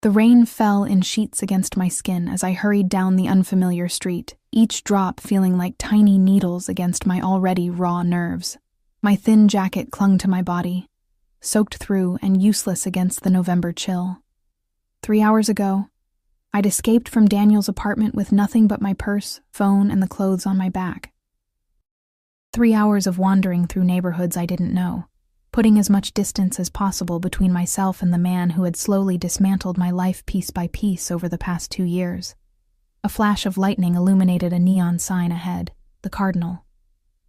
The rain fell in sheets against my skin as I hurried down the unfamiliar street, each drop feeling like tiny needles against my already raw nerves. My thin jacket clung to my body, soaked through and useless against the November chill. 3 hours ago, I'd escaped from Daniel's apartment with nothing but my purse, phone, and the clothes on my back. 3 hours of wandering through neighborhoods I didn't know, putting as much distance as possible between myself and the man who had slowly dismantled my life piece by piece over the past 2 years. A flash of lightning illuminated a neon sign ahead, the Cardinal,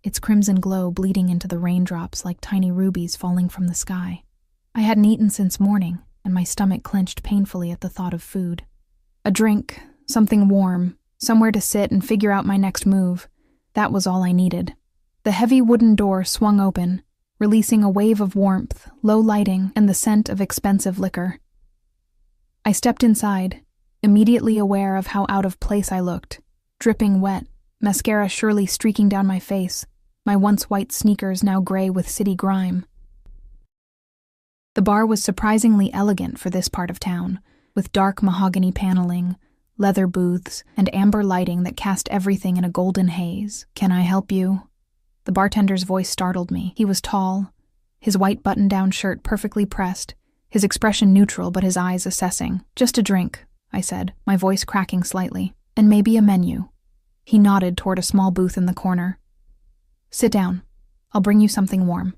its crimson glow bleeding into the raindrops like tiny rubies falling from the sky. I hadn't eaten since morning, and my stomach clenched painfully at the thought of food. A drink, something warm, somewhere to sit and figure out my next move. That was all I needed. The heavy wooden door swung open, releasing a wave of warmth, low lighting, and the scent of expensive liquor. I stepped inside, immediately aware of how out of place I looked, dripping wet, mascara surely streaking down my face, my once white sneakers now gray with city grime. The bar was surprisingly elegant for this part of town, with dark mahogany paneling, leather booths, and amber lighting that cast everything in a golden haze. "Can I help you?" The bartender's voice startled me. He was tall, his white button-down shirt perfectly pressed, his expression neutral but his eyes assessing. "Just a drink," I said, my voice cracking slightly. "And maybe a menu." He nodded toward a small booth in the corner. "Sit down. I'll bring you something warm."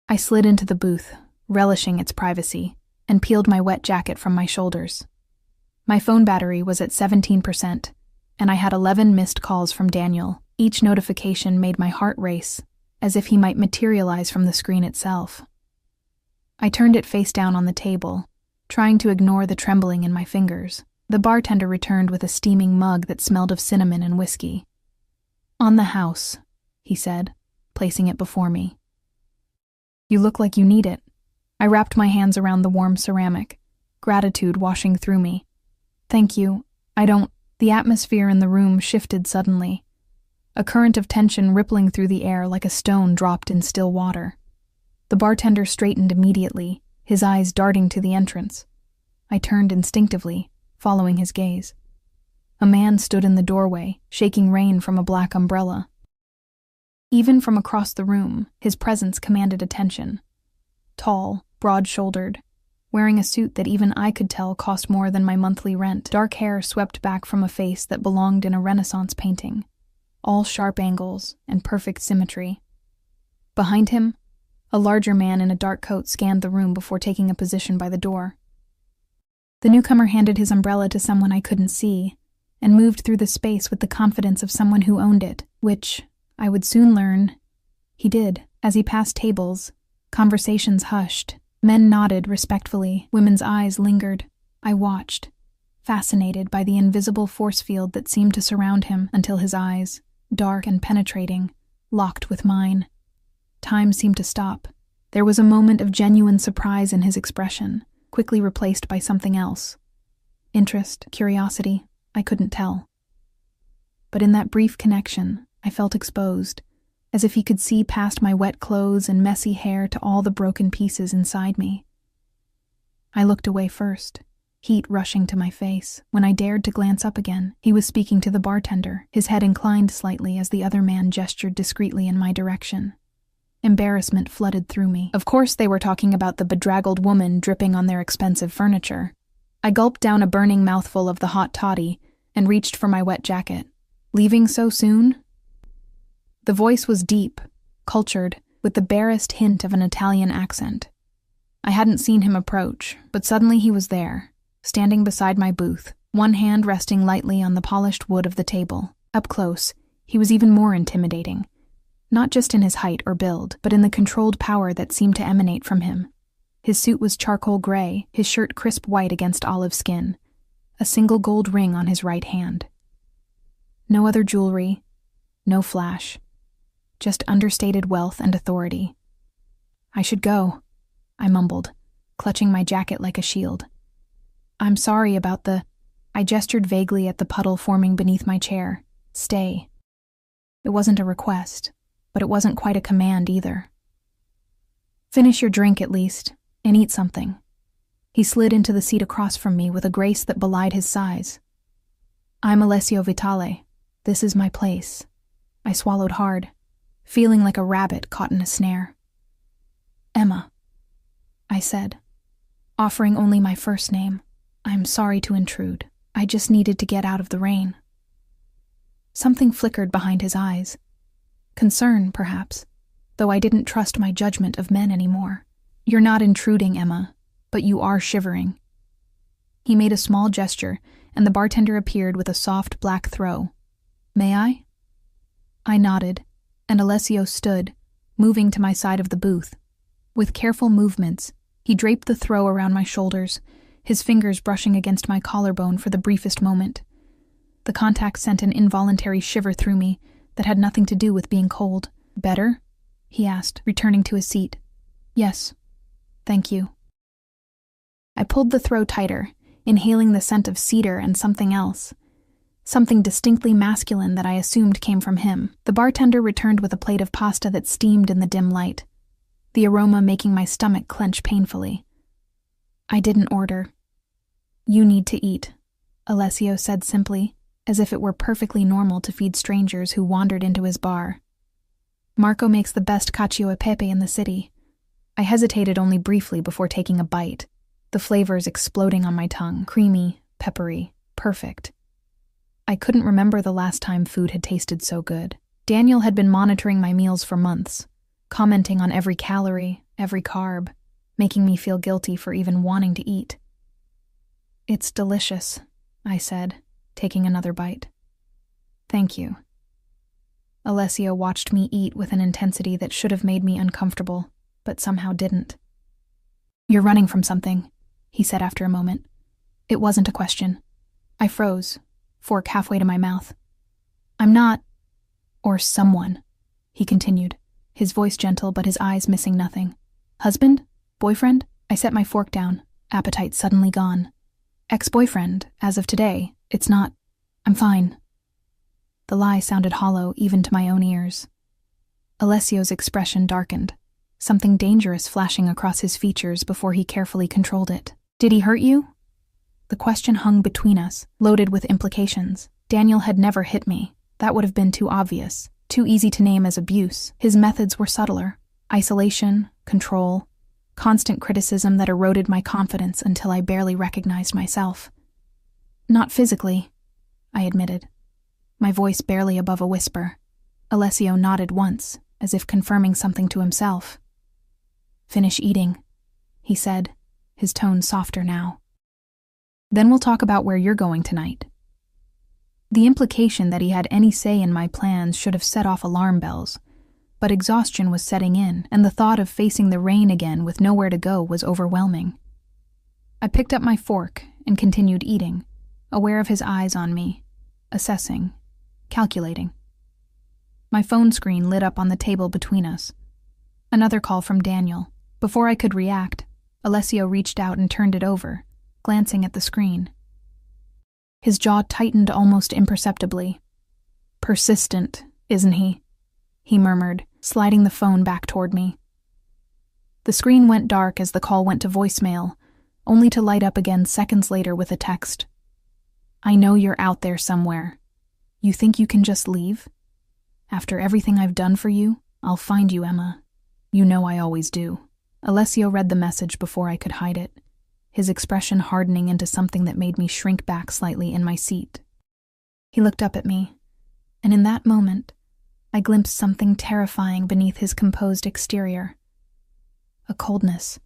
I slid into the booth, relishing its privacy, and peeled my wet jacket from my shoulders. My phone battery was at 17%, and I had 11 missed calls from Daniel. Each notification made my heart race, as if he might materialize from the screen itself. I turned it face down on the table, trying to ignore the trembling in my fingers. The bartender returned with a steaming mug that smelled of cinnamon and whiskey. "On the house," he said, placing it before me. "You look like you need it." I wrapped my hands around the warm ceramic, gratitude washing through me. "Thank you. I don't—" The atmosphere in the room shifted suddenly, a current of tension rippling through the air like a stone dropped in still water. The bartender straightened immediately, his eyes darting to the entrance. I turned instinctively, following his gaze. A man stood in the doorway, shaking rain from a black umbrella. Even from across the room, his presence commanded attention. Tall, broad-shouldered, wearing a suit that even I could tell cost more than my monthly rent. Dark hair swept back from a face that belonged in a Renaissance painting, all sharp angles and perfect symmetry. Behind him, a larger man in a dark coat scanned the room before taking a position by the door. The newcomer handed his umbrella to someone I couldn't see, and moved through the space with the confidence of someone who owned it, which, I would soon learn, he did. As he passed tables, conversations hushed. Men nodded respectfully, women's eyes lingered. I watched, fascinated by the invisible force field that seemed to surround him until his eyes, dark and penetrating, locked with mine. Time seemed to stop. There was a moment of genuine surprise in his expression, quickly replaced by something else. Interest, curiosity, I couldn't tell. But in that brief connection, I felt exposed, as if he could see past my wet clothes and messy hair to all the broken pieces inside me. I looked away first, heat rushing to my face. When I dared to glance up again, he was speaking to the bartender, his head inclined slightly as the other man gestured discreetly in my direction. Embarrassment flooded through me. Of course they were talking about the bedraggled woman dripping on their expensive furniture. I gulped down a burning mouthful of the hot toddy and reached for my wet jacket. "Leaving so soon?" The voice was deep, cultured, with the barest hint of an Italian accent. I hadn't seen him approach, but suddenly he was there, standing beside my booth, one hand resting lightly on the polished wood of the table. Up close, he was even more intimidating, not just in his height or build, but in the controlled power that seemed to emanate from him. His suit was charcoal gray, his shirt crisp white against olive skin, a single gold ring on his right hand. No other jewelry, no flash, just understated wealth and authority. "I should go," I mumbled, clutching my jacket like a shield. "I'm sorry about the—" I gestured vaguely at the puddle forming beneath my chair. "Stay." It wasn't a request, but it wasn't quite a command either. "Finish your drink at least, and eat something." He slid into the seat across from me with a grace that belied his size. I'm Alessio Vitale. This is my place. I swallowed hard, feeling like a rabbit caught in a snare. Emma, I said, offering only my first name. I'm sorry to intrude. I just needed to get out of the rain. Something flickered behind his eyes. Concern, perhaps, though I didn't trust my judgment of men anymore. You're not intruding, Emma, but you are shivering. He made a small gesture, and the bartender appeared with a soft black throw. May I? I nodded, and Alessio stood, moving to my side of the booth. With careful movements, he draped the throw around my shoulders, his fingers brushing against my collarbone for the briefest moment. The contact sent an involuntary shiver through me that had nothing to do with being cold. Better? He asked, returning to his seat. Yes. Thank you. I pulled the throw tighter, inhaling the scent of cedar and something else. Something distinctly masculine that I assumed came from him. The bartender returned with a plate of pasta that steamed in the dim light, the aroma making my stomach clench painfully. I didn't order. You need to eat, Alessio said simply, as if it were perfectly normal to feed strangers who wandered into his bar. Marco makes the best cacio e pepe in the city. I hesitated only briefly before taking a bite, the flavors exploding on my tongue, creamy, peppery, perfect. I couldn't remember the last time food had tasted so good. Daniel had been monitoring my meals for months, commenting on every calorie, every carb, making me feel guilty for even wanting to eat. It's delicious, I said, taking another bite. Thank you. Alessio watched me eat with an intensity that should have made me uncomfortable, but somehow didn't. You're running from something, he said after a moment. It wasn't a question. I froze, fork halfway to my mouth. I'm not, or someone, he continued, his voice gentle but his eyes missing nothing. Husband? Boyfriend? I set my fork down, appetite suddenly gone. Ex-boyfriend, as of today. It's not. I'm fine. The lie sounded hollow even to my own ears. Alessio's expression darkened, something dangerous flashing across his features before he carefully controlled it. Did he hurt you? The question hung between us, loaded with implications. Daniel had never hit me. That would have been too obvious, too easy to name as abuse. His methods were subtler. Isolation, control, constant criticism that eroded my confidence until I barely recognized myself. Not physically, I admitted, my voice barely above a whisper. Alessio nodded once, as if confirming something to himself. Finish eating, he said, his tone softer now. Then we'll talk about where you're going tonight. The implication that he had any say in my plans should have set off alarm bells, but exhaustion was setting in, and the thought of facing the rain again with nowhere to go was overwhelming. I picked up my fork and continued eating, aware of his eyes on me, assessing, calculating. My phone screen lit up on the table between us. Another call from Daniel. Before I could react, Alessio reached out and turned it over, glancing at the screen. His jaw tightened almost imperceptibly. Persistent, isn't he? He murmured, sliding the phone back toward me. The screen went dark as the call went to voicemail, only to light up again seconds later with a text. I know you're out there somewhere. You think you can just leave? After everything I've done for you, I'll find you, Emma. You know I always do. Alessio read the message before I could hide it, his expression hardening into something that made me shrink back slightly in my seat. He looked up at me, and in that moment, I glimpsed something terrifying beneath his composed exterior. A coldness,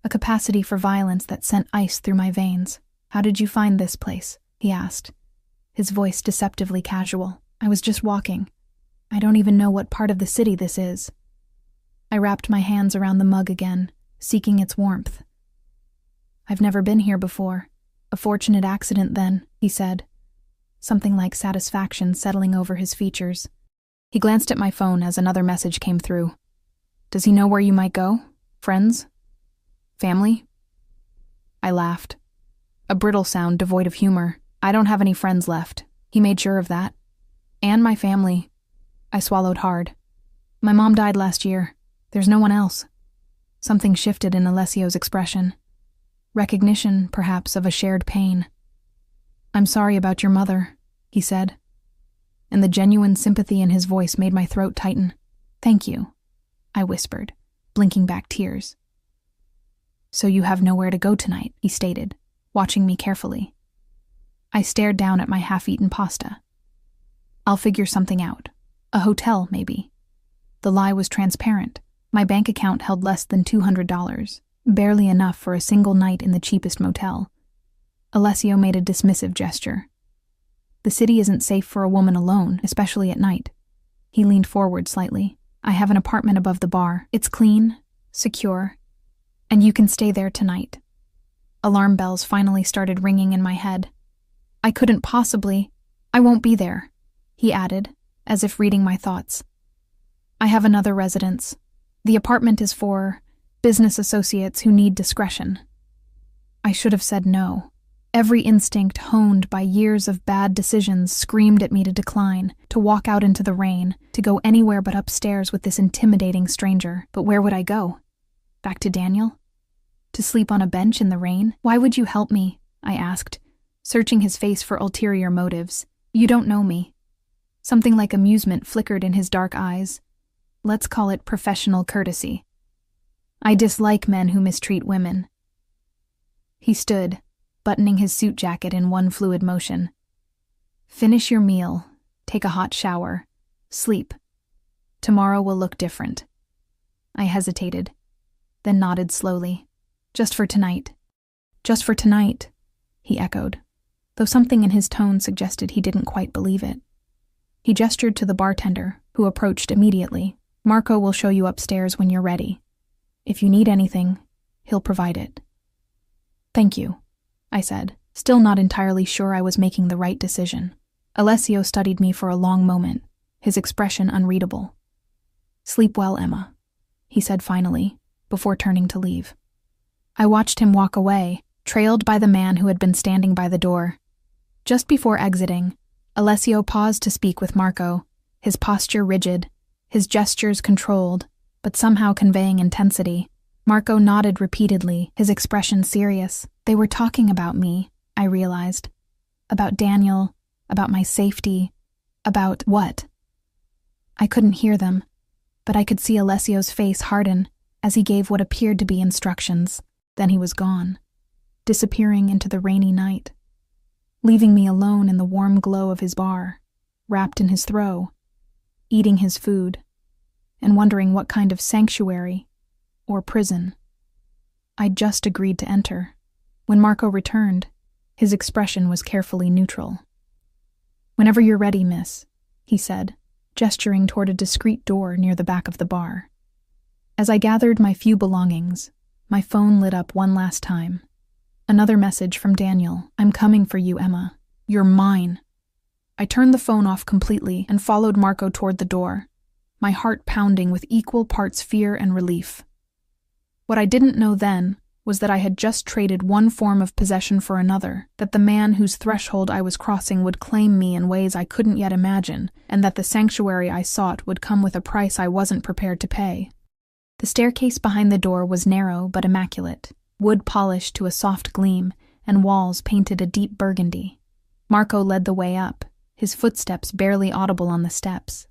a capacity for violence that sent ice through my veins. How did you find this place? He asked, his voice deceptively casual. I was just walking. I don't even know what part of the city this is. I wrapped my hands around the mug again, seeking its warmth. I've never been here before. A fortunate accident then, he said, something like satisfaction settling over his features. He glanced at my phone as another message came through. Does he know where you might go? Friends? Family? I laughed. A brittle sound devoid of humor. I don't have any friends left. He made sure of that. And my family. I swallowed hard. My mom died last year. There's no one else. Something shifted in Alessio's expression. Recognition, perhaps, of a shared pain. "I'm sorry about your mother," he said, and the genuine sympathy in his voice made my throat tighten. "Thank you," I whispered, blinking back tears. "So you have nowhere to go tonight," he stated, watching me carefully. I stared down at my half-eaten pasta. "I'll figure something out. A hotel, maybe." The lie was transparent. My bank account held less than $200, barely enough for a single night in the cheapest motel. Alessio made a dismissive gesture. "The city isn't safe for a woman alone, especially at night." He leaned forward slightly. "I have an apartment above the bar. It's clean, secure, and you can stay there tonight." Alarm bells finally started ringing in my head. "I couldn't possibly. I won't be there," he added, as if reading my thoughts. "I have another residence. The apartment is for business associates who need discretion." I should have said no. Every instinct honed by years of bad decisions screamed at me to decline, to walk out into the rain, to go anywhere but upstairs with this intimidating stranger. But where would I go? Back to Daniel? To sleep on a bench in the rain? "Why would you help me?" I asked, searching his face for ulterior motives. "You don't know me." Something like amusement flickered in his dark eyes. "Let's call it professional courtesy. I dislike men who mistreat women." He stood, buttoning his suit jacket in one fluid motion. "Finish your meal, take a hot shower, sleep. Tomorrow will look different." I hesitated, then nodded slowly. "Just for tonight." "Just for tonight," he echoed, though something in his tone suggested he didn't quite believe it. He gestured to the bartender, who approached immediately. "Marco will show you upstairs when you're ready. If you need anything, he'll provide it." "Thank you," I said, still not entirely sure I was making the right decision. Alessio studied me for a long moment, his expression unreadable. "Sleep well, Emma," he said finally, before turning to leave. I watched him walk away, trailed by the man who had been standing by the door. Just before exiting, Alessio paused to speak with Marco, his posture rigid, his gestures controlled, but somehow conveying intensity. Marco nodded repeatedly, his expression serious. They were talking about me, I realized. About Daniel, about my safety, about what? I couldn't hear them, but I could see Alessio's face harden as he gave what appeared to be instructions. Then he was gone, disappearing into the rainy night, leaving me alone in the warm glow of his bar, wrapped in his throw, eating his food, and wondering what kind of sanctuary or prison I'd just agreed to enter. When Marco returned, his expression was carefully neutral. "Whenever you're ready, miss," he said, gesturing toward a discreet door near the back of the bar. As I gathered my few belongings, my phone lit up one last time. Another message from Daniel. "I'm coming for you, Emma. You're mine." I turned the phone off completely and followed Marco toward the door, my heart pounding with equal parts fear and relief. What I didn't know then was that I had just traded one form of possession for another, that the man whose threshold I was crossing would claim me in ways I couldn't yet imagine, and that the sanctuary I sought would come with a price I wasn't prepared to pay. The staircase behind the door was narrow but immaculate, wood polished to a soft gleam, and walls painted a deep burgundy. Marco led the way up, his footsteps barely audible on the steps.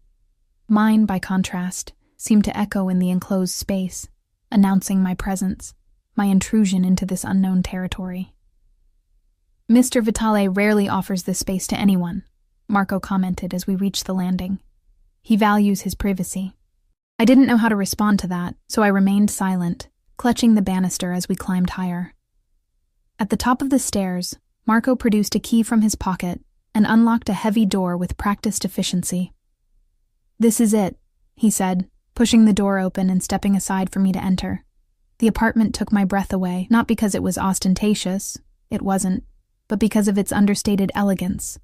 Mine, by contrast, seemed to echo in the enclosed space, announcing my presence, my intrusion into this unknown territory. "Mr. Vitale rarely offers this space to anyone," Marco commented as we reached the landing. "He values his privacy." I didn't know how to respond to that, so I remained silent, clutching the banister as we climbed higher. At the top of the stairs, Marco produced a key from his pocket and unlocked a heavy door with practiced efficiency. "This is it," he said, pushing the door open and stepping aside for me to enter. The apartment took my breath away, not because it was ostentatious, it wasn't, but because of its understated elegance.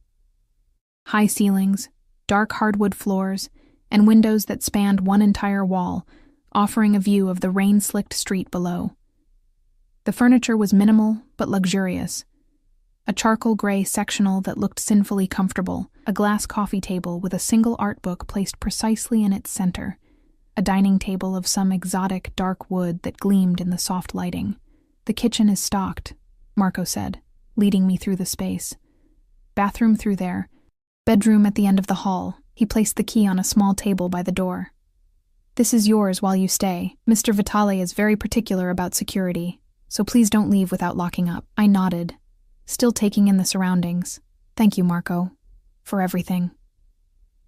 High ceilings, dark hardwood floors, and windows that spanned one entire wall, offering a view of the rain-slicked street below. The furniture was minimal but luxurious. A charcoal gray sectional that looked sinfully comfortable, a glass coffee table with a single art book placed precisely in its center, a dining table of some exotic dark wood that gleamed in the soft lighting. The kitchen is stocked, Marco said, leading me through the space. Bathroom through there. Bedroom at the end of the hall. He placed the key on a small table by the door. This is yours while you stay. Mr. Vitale is very particular about security, so please don't leave without locking up. I nodded, still taking in the surroundings. Thank you, Marco, for everything.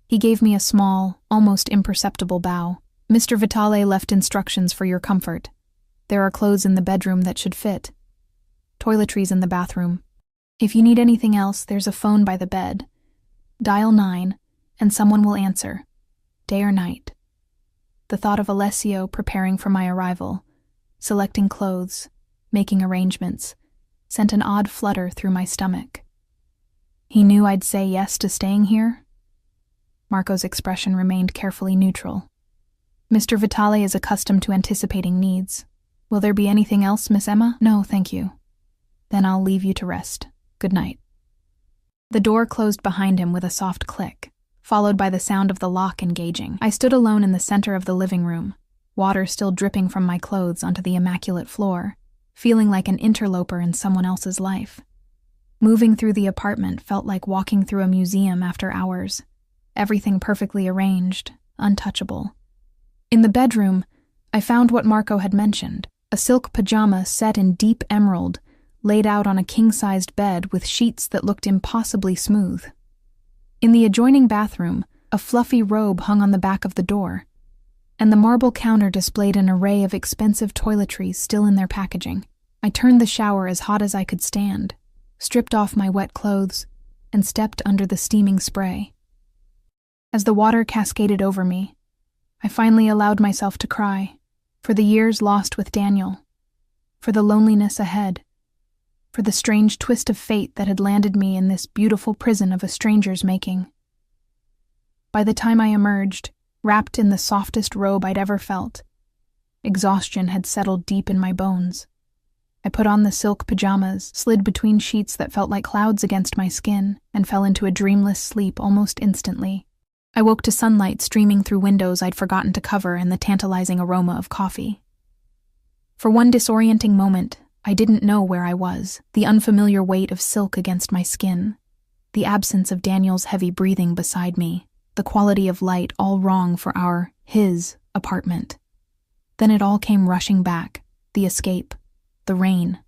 He gave me a small, almost imperceptible bow. Mr. Vitale left instructions for your comfort. There are clothes in the bedroom that should fit. Toiletries in the bathroom. If you need anything else, there's a phone by the bed. Dial 9, and someone will answer, day or night. The thought of Alessio preparing for my arrival, selecting clothes, making arrangements, sent an odd flutter through my stomach. He knew I'd say yes to staying here? Marco's expression remained carefully neutral. Mr. Vitale is accustomed to anticipating needs. Will there be anything else, Miss Emma? No, thank you. Then I'll leave you to rest. Good night. The door closed behind him with a soft click, followed by the sound of the lock engaging. I stood alone in the center of the living room, water still dripping from my clothes onto the immaculate floor, feeling like an interloper in someone else's life. Moving through the apartment felt like walking through a museum after hours, everything perfectly arranged, untouchable. In the bedroom, I found what Marco had mentioned, a silk pajama set in deep emerald, laid out on a king-sized bed with sheets that looked impossibly smooth. In the adjoining bathroom, a fluffy robe hung on the back of the door, and the marble counter displayed an array of expensive toiletries still in their packaging. I turned the shower as hot as I could stand, stripped off my wet clothes, and stepped under the steaming spray. As the water cascaded over me, I finally allowed myself to cry, for the years lost with Daniel, for the loneliness ahead, for the strange twist of fate that had landed me in this beautiful prison of a stranger's making. By the time I emerged, wrapped in the softest robe I'd ever felt, exhaustion had settled deep in my bones. I put on the silk pajamas, slid between sheets that felt like clouds against my skin, and fell into a dreamless sleep almost instantly. I woke to sunlight streaming through windows I'd forgotten to cover and the tantalizing aroma of coffee. For one disorienting moment, I didn't know where I was, the unfamiliar weight of silk against my skin, the absence of Daniel's heavy breathing beside me, the quality of light all wrong for his apartment. Then it all came rushing back, the escape, the rain,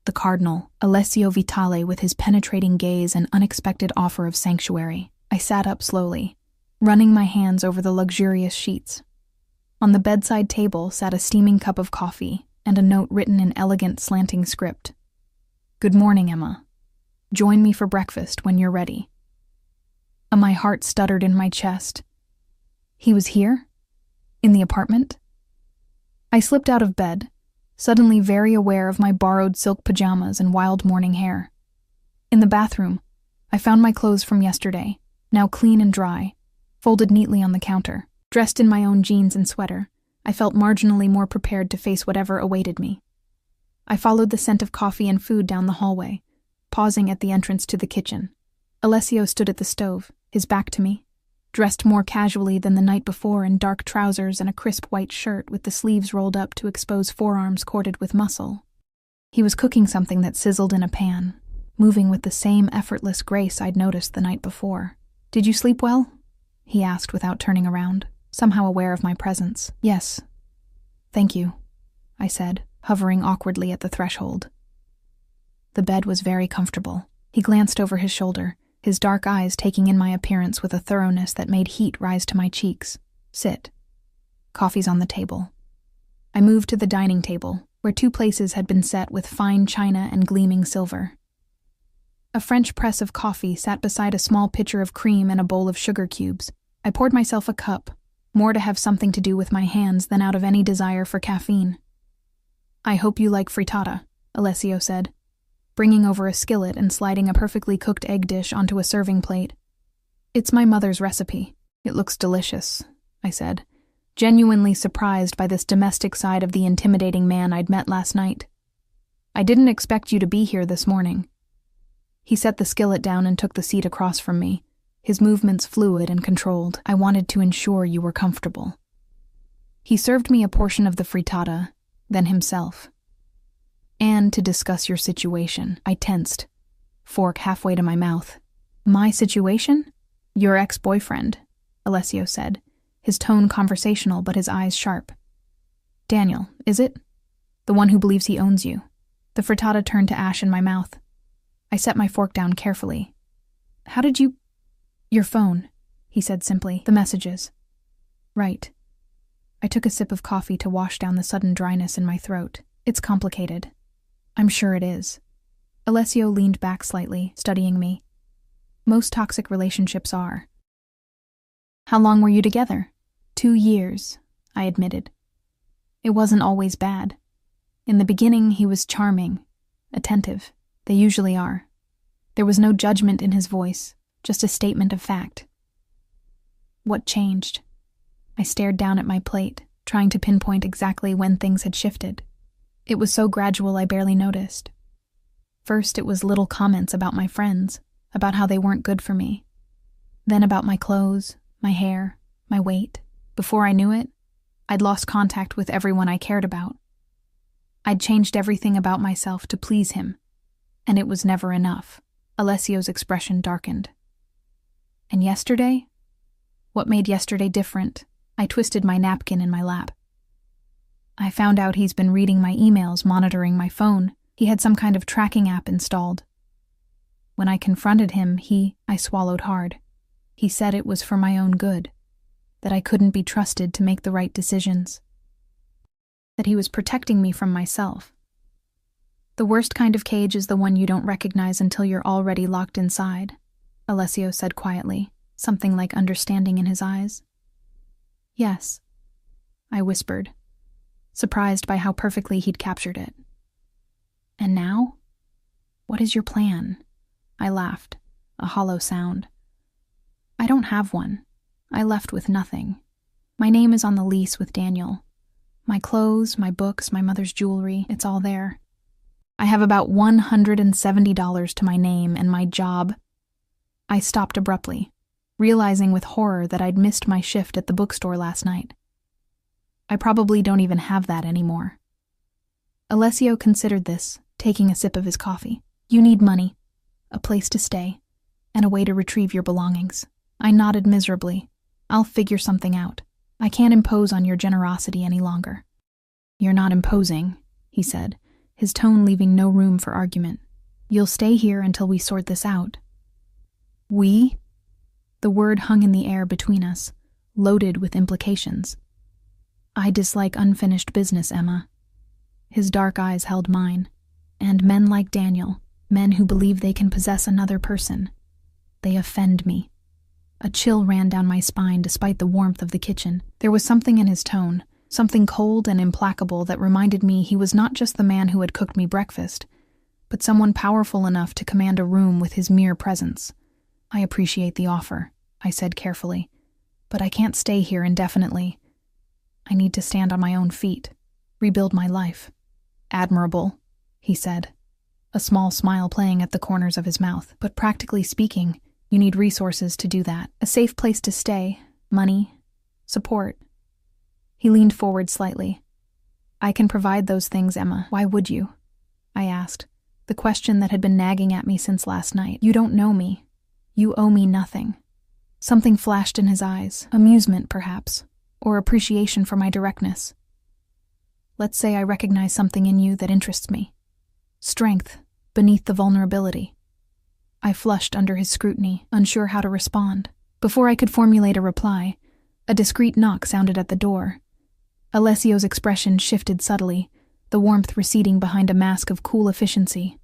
the cardinal, Alessio Vitale with his penetrating gaze and unexpected offer of sanctuary. I sat up slowly, running my hands over the luxurious sheets. On the bedside table sat a steaming cup of coffee and a note written in elegant slanting script. Good morning, Emma. Join me for breakfast when you're ready. My heart stuttered in my chest. He was here? In the apartment? I slipped out of bed, suddenly very aware of my borrowed silk pajamas and wild morning hair. In the bathroom, I found my clothes from yesterday, now clean and dry, folded neatly on the counter. Dressed in my own jeans and sweater, I felt marginally more prepared to face whatever awaited me. I followed the scent of coffee and food down the hallway, pausing at the entrance to the kitchen. Alessio stood at the stove, his back to me, dressed more casually than the night before in dark trousers and a crisp white shirt with the sleeves rolled up to expose forearms corded with muscle. He was cooking something that sizzled in a pan, moving with the same effortless grace I'd noticed the night before. Did you sleep well? He asked without turning around, somehow aware of my presence. Yes. Thank you, I said, hovering awkwardly at the threshold. The bed was very comfortable. He glanced over his shoulder, his dark eyes taking in my appearance with a thoroughness that made heat rise to my cheeks. Sit. Coffee's on the table. I moved to the dining table, where 2 places had been set with fine china and gleaming silver. A French press of coffee sat beside a small pitcher of cream and a bowl of sugar cubes. I poured myself a cup, more to have something to do with my hands than out of any desire for caffeine. I hope you like frittata, Alessio said, bringing over a skillet and sliding a perfectly cooked egg dish onto a serving plate. It's my mother's recipe. It looks delicious, I said, genuinely surprised by this domestic side of the intimidating man I'd met last night. I didn't expect you to be here this morning. He set the skillet down and took the seat across from me, his movements fluid and controlled. I wanted to ensure you were comfortable. He served me a portion of the frittata, then himself. And to discuss your situation. I tensed, fork halfway to my mouth. My situation? Your ex-boyfriend, Alessio said, his tone conversational but his eyes sharp. Daniel, is it? The one who believes he owns you. The frittata turned to ash in my mouth. I set my fork down carefully. How did you... Your phone, he said simply. The messages. Right. I took a sip of coffee to wash down the sudden dryness in my throat. It's complicated. I'm sure it is. Alessio leaned back slightly, studying me. Most toxic relationships are. How long were you together? 2 years, I admitted. It wasn't always bad. In the beginning, he was charming, attentive. They usually are. There was no judgment in his voice, just a statement of fact. What changed? I stared down at my plate, trying to pinpoint exactly when things had shifted. It was so gradual I barely noticed. First, it was little comments about my friends, about how they weren't good for me. Then about my clothes, my hair, my weight. Before I knew it, I'd lost contact with everyone I cared about. I'd changed everything about myself to please him, and it was never enough. Alessio's expression darkened. And yesterday? What made yesterday different? I twisted my napkin in my lap. I found out he's been reading my emails, monitoring my phone. He had some kind of tracking app installed. When I confronted him, I swallowed hard. He said it was for my own good, that I couldn't be trusted to make the right decisions, that he was protecting me from myself. The worst kind of cage is the one you don't recognize until you're already locked inside, Alessio said quietly, something like understanding in his eyes. Yes, I whispered, surprised by how perfectly he'd captured it. And now? What is your plan? I laughed, a hollow sound. I don't have one. I left with nothing. My name is on the lease with Daniel. My clothes, my books, my mother's jewelry, it's all there. I have about $170 to my name and my job. I stopped abruptly, realizing with horror that I'd missed my shift at the bookstore last night. I probably don't even have that anymore. Alessio considered this, taking a sip of his coffee. You need money, a place to stay, and a way to retrieve your belongings. I nodded miserably. I'll figure something out. I can't impose on your generosity any longer. You're not imposing, he said, his tone leaving no room for argument. You'll stay here until we sort this out. We? The word hung in the air between us, loaded with implications. I dislike unfinished business, Emma. His dark eyes held mine. And men like Daniel, men who believe they can possess another person. They offend me. A chill ran down my spine despite the warmth of the kitchen. There was something in his tone, something cold and implacable that reminded me he was not just the man who had cooked me breakfast, but someone powerful enough to command a room with his mere presence. I appreciate the offer, I said carefully, but I can't stay here indefinitely. I need to stand on my own feet, rebuild my life. Admirable, he said, a small smile playing at the corners of his mouth. But practically speaking, you need resources to do that. A safe place to stay, money, support. He leaned forward slightly. I can provide those things, Emma. Why would you? I asked, the question that had been nagging at me since last night. You don't know me. You owe me nothing. Something flashed in his eyes, amusement perhaps, or appreciation for my directness. Let's say I recognize something in you that interests me. Strength beneath the vulnerability. I flushed under his scrutiny, unsure how to respond. Before I could formulate a reply, a discreet knock sounded at the door. Alessio's expression shifted subtly, the warmth receding behind a mask of cool efficiency.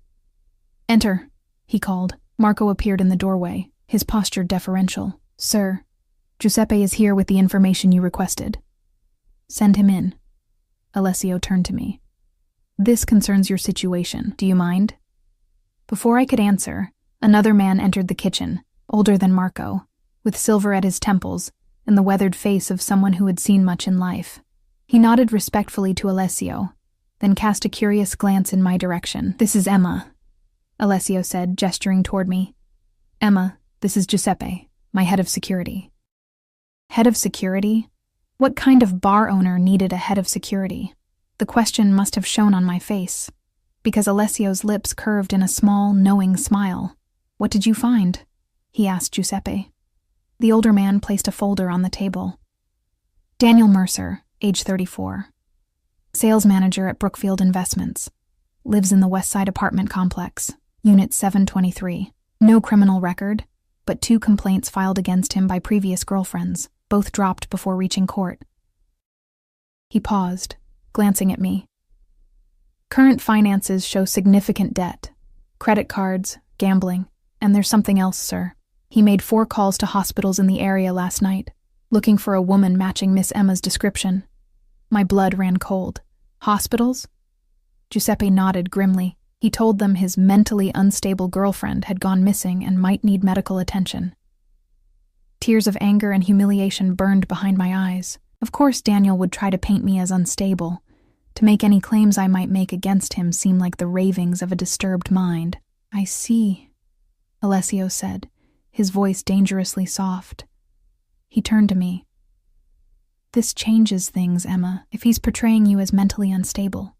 Enter, he called. Marco appeared in the doorway, his posture deferential. Sir, Giuseppe is here with the information you requested. Send him in. Alessio turned to me. This concerns your situation. Do you mind? Before I could answer, another man entered the kitchen, older than Marco, with silver at his temples and the weathered face of someone who had seen much in life. He nodded respectfully to Alessio, then cast a curious glance in my direction. This is Emma, Alessio said, gesturing toward me. Emma, this is Giuseppe, my head of security. Head of security? What kind of bar owner needed a head of security? The question must have shown on my face. because Alessio's lips curved in a small, knowing smile. "What did you find?" he asked Giuseppe. The older man placed a folder on the table. Daniel Mercer, age 34. Sales manager at Brookfield Investments. Lives in the West Side apartment complex, Unit 723. No criminal record, but 2 complaints filed against him by previous girlfriends, both dropped before reaching court. He paused, glancing at me. Current finances show significant debt. Credit cards, gambling, and there's something else, sir. He made 4 calls to hospitals in the area last night, looking for a woman matching Miss Emma's description. My blood ran cold. Hospitals? Giuseppe nodded grimly. He told them his mentally unstable girlfriend had gone missing and might need medical attention. Tears of anger and humiliation burned behind my eyes. Of course Daniel would try to paint me as unstable, to make any claims I might make against him seem like the ravings of a disturbed mind. "I see," Alessio said, his voice dangerously soft. He turned to me. "This changes things, Emma. If he's portraying you as mentally unstable,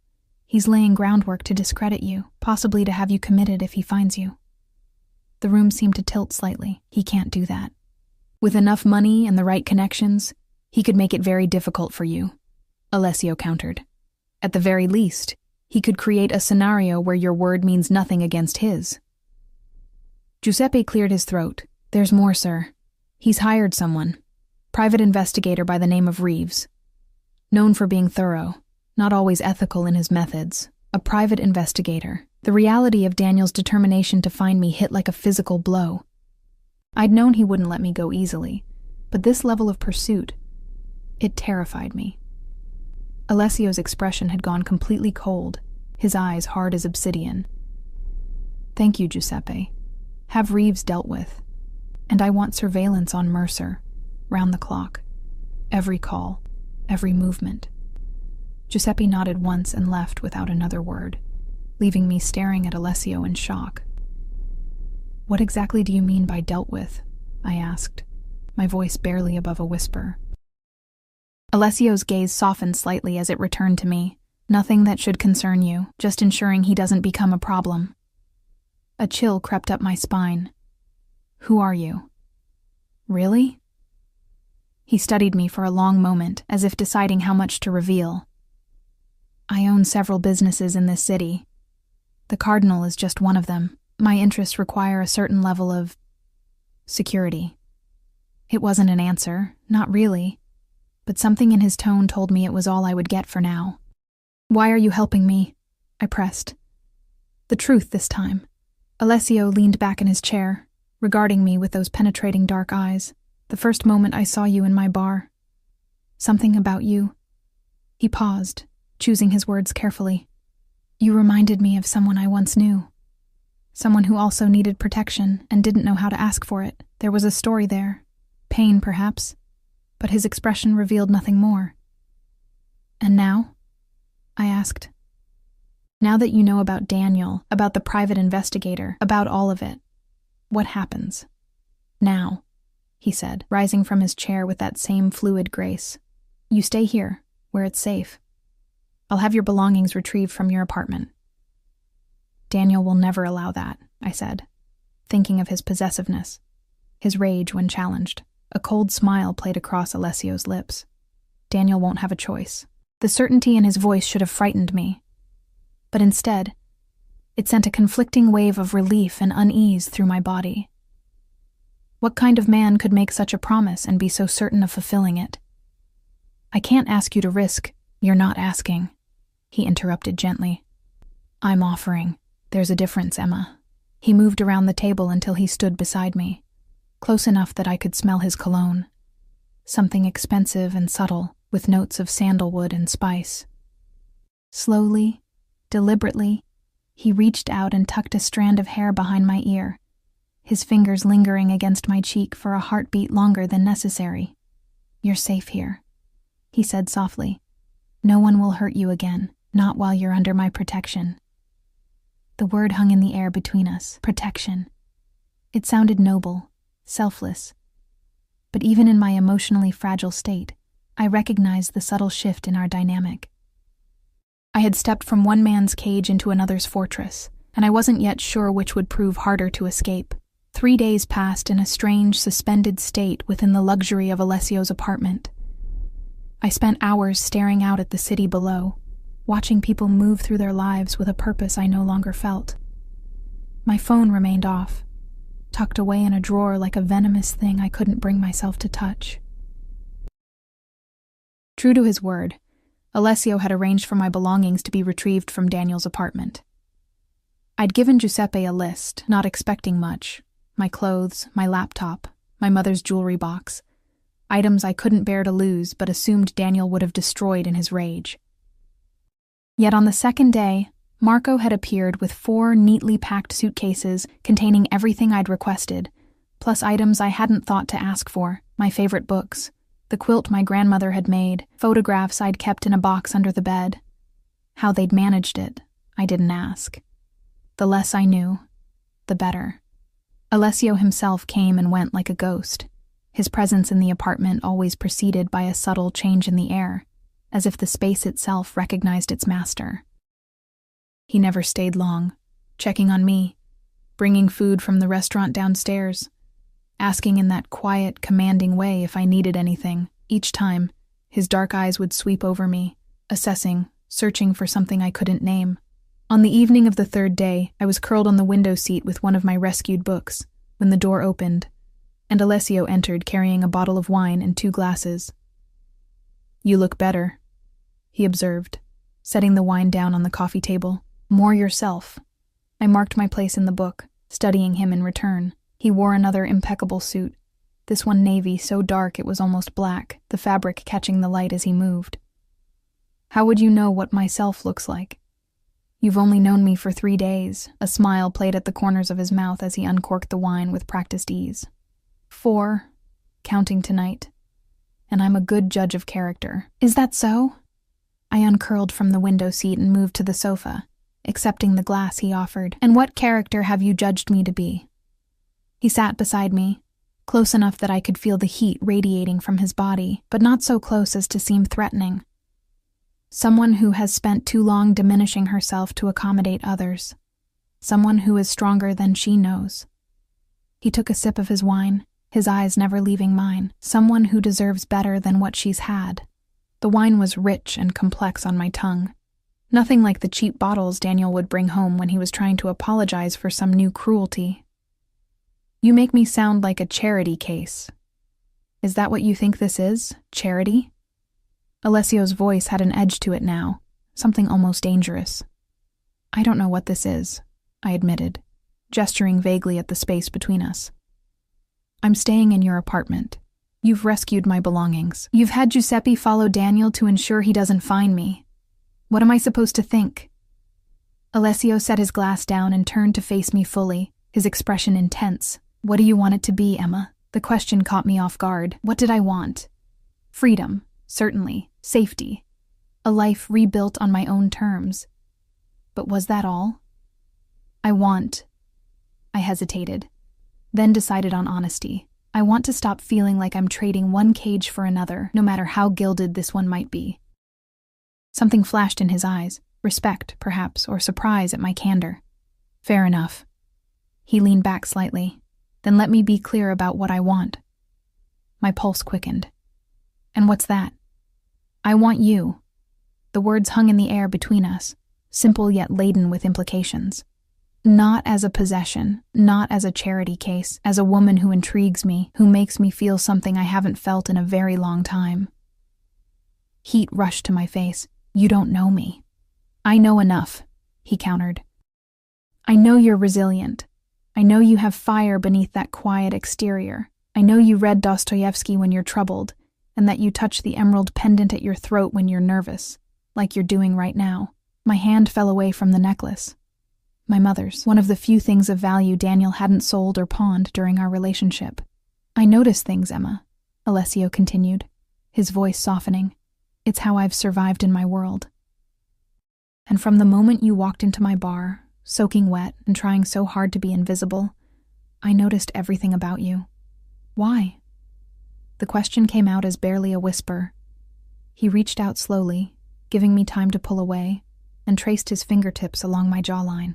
he's laying groundwork to discredit you, possibly to have you committed if he finds you." The room seemed to tilt slightly. "He can't do that. With enough money and the right connections, he could make it very difficult for you," Alessio countered. "At the very least, he could create a scenario where your word means nothing against his." Giuseppe cleared his throat. "There's more, sir. He's hired someone. Private investigator by the name of Reeves. Known for being thorough, not always ethical in his methods. A private investigator. The reality of Daniel's determination to find me hit like a physical blow. I'd known he wouldn't let me go easily, but this level of pursuit, it terrified me." Alessio's expression had gone completely cold, his eyes hard as obsidian. "Thank you, Giuseppe. Have Reeves dealt with. And I want surveillance on Mercer, round the clock. Every call, every movement." Giuseppe nodded once and left without another word, leaving me staring at Alessio in shock. "What exactly do you mean by dealt with?" I asked, my voice barely above a whisper. Alessio's gaze softened slightly as it returned to me. "Nothing that should concern you, just ensuring he doesn't become a problem." A chill crept up my spine. "Who are you?" "Really?" He studied me for a long moment, as if deciding how much to reveal. "I own several businesses in this city. The Cardinal is just one of them. My interests require a certain level of security." It wasn't an answer, not really, but something in his tone told me it was all I would get for now. "Why are you helping me?" I pressed. The truth this time. Alessio leaned back in his chair, regarding me with those penetrating dark eyes. "The first moment I saw you in my bar. Something about you." He paused, choosing his words carefully. "You reminded me of someone I once knew. Someone who also needed protection and didn't know how to ask for it. There was a story there. Pain, perhaps. But his expression revealed nothing more." "And now?" I asked. "Now that you know about Daniel, about the private investigator, about all of it, what happens?" "Now," he said, rising from his chair with that same fluid grace. "You stay here, where it's safe. I'll have your belongings retrieved from your apartment." "Daniel will never allow that," I said, thinking of his possessiveness, his rage when challenged. A cold smile played across Alessio's lips. "Daniel won't have a choice." The certainty in his voice should have frightened me. But instead, it sent a conflicting wave of relief and unease through my body. What kind of man could make such a promise and be so certain of fulfilling it? "I can't ask you to risk. You're not asking," he interrupted gently. "I'm offering. There's a difference, Emma." He moved around the table until he stood beside me, close enough that I could smell his cologne. Something expensive and subtle, with notes of sandalwood and spice. Slowly, deliberately, he reached out and tucked a strand of hair behind my ear, his fingers lingering against my cheek for a heartbeat longer than necessary. "You're safe here," he said softly. "No one will hurt you again, not while you're under my protection." The word hung in the air between us, protection. It sounded noble, selfless. But even in my emotionally fragile state, I recognized the subtle shift in our dynamic. I had stepped from one man's cage into another's fortress, and I wasn't yet sure which would prove harder to escape. 3 days passed in a strange, suspended state within the luxury of Alessio's apartment. I spent hours staring out at the city below, watching people move through their lives with a purpose I no longer felt. My phone remained off, tucked away in a drawer like a venomous thing I couldn't bring myself to touch. True to his word, Alessio had arranged for my belongings to be retrieved from Daniel's apartment. I'd given Giuseppe a list, not expecting much: my clothes, my laptop, my mother's jewelry box, items I couldn't bear to lose but assumed Daniel would have destroyed in his rage. Yet on the second day, Marco had appeared with 4 neatly packed suitcases containing everything I'd requested, plus items I hadn't thought to ask for: my favorite books, the quilt my grandmother had made, photographs I'd kept in a box under the bed. How they'd managed it, I didn't ask. The less I knew, the better. Alessio himself came and went like a ghost, his presence in the apartment always preceded by a subtle change in the air, as if the space itself recognized its master. He never stayed long, checking on me, bringing food from the restaurant downstairs, asking in that quiet, commanding way if I needed anything. Each time, his dark eyes would sweep over me, assessing, searching for something I couldn't name. On the evening of the 3rd day, I was curled on the window seat with one of my rescued books, when the door opened, and Alessio entered carrying a bottle of wine and 2 glasses. "You look better," he observed, setting the wine down on the coffee table. "More yourself." I marked my place in the book, studying him in return. He wore another impeccable suit, this one navy so dark it was almost black, the fabric catching the light as he moved. "How would you know what myself looks like? You've only known me for 3 days." A smile played at the corners of his mouth as he uncorked the wine with practiced ease. 4, counting tonight. And I'm a good judge of character. "Is that so?" I uncurled from the window seat and moved to the sofa, accepting the glass he offered. "And what character have you judged me to be?" He sat beside me, close enough that I could feel the heat radiating from his body, but not so close as to seem threatening. Someone who has spent too long diminishing herself to accommodate others. Someone who is stronger than she knows. He took a sip of his wine, his eyes never leaving mine. Someone who deserves better than what she's had. The wine was rich and complex on my tongue. Nothing like the cheap bottles Daniel would bring home when he was trying to apologize for some new cruelty. "You make me sound like a charity case. Is that what you think this is? Charity?" Alessio's voice had an edge to it now, something almost dangerous. "I don't know what this is," I admitted, gesturing vaguely at the space between us. "I'm staying in your apartment. You've rescued my belongings. You've had Giuseppe follow Daniel to ensure he doesn't find me. What am I supposed to think?" Alessio set his glass down and turned to face me fully, his expression intense. "What do you want it to be, Emma?" The question caught me off guard. What did I want? Freedom, certainly. Safety. A life rebuilt on my own terms. But was that all? I hesitated, then decided on honesty. I want to stop feeling like I'm trading one cage for another, no matter how gilded this one might be. Something flashed in his eyes, respect, perhaps, or surprise at my candor. Fair enough. He leaned back slightly. Then let me be clear about what I want. My pulse quickened. And what's that? I want you. The words hung in the air between us, simple yet laden with implications. Not as a possession, not as a charity case, as a woman who intrigues me, who makes me feel something I haven't felt in a very long time. Heat rushed to my face. You don't know me. I know enough, he countered. I know you're resilient. I know you have fire beneath that quiet exterior. I know you read Dostoevsky when you're troubled, and that you touch the emerald pendant at your throat when you're nervous, like you're doing right now. My hand fell away from the necklace. My mother's, one of the few things of value Daniel hadn't sold or pawned during our relationship. I notice things, Emma, Alessio continued, his voice softening. It's how I've survived in my world. And from the moment you walked into my bar, soaking wet and trying so hard to be invisible, I noticed everything about you. Why? The question came out as barely a whisper. He reached out slowly, giving me time to pull away, and traced his fingertips along my jawline.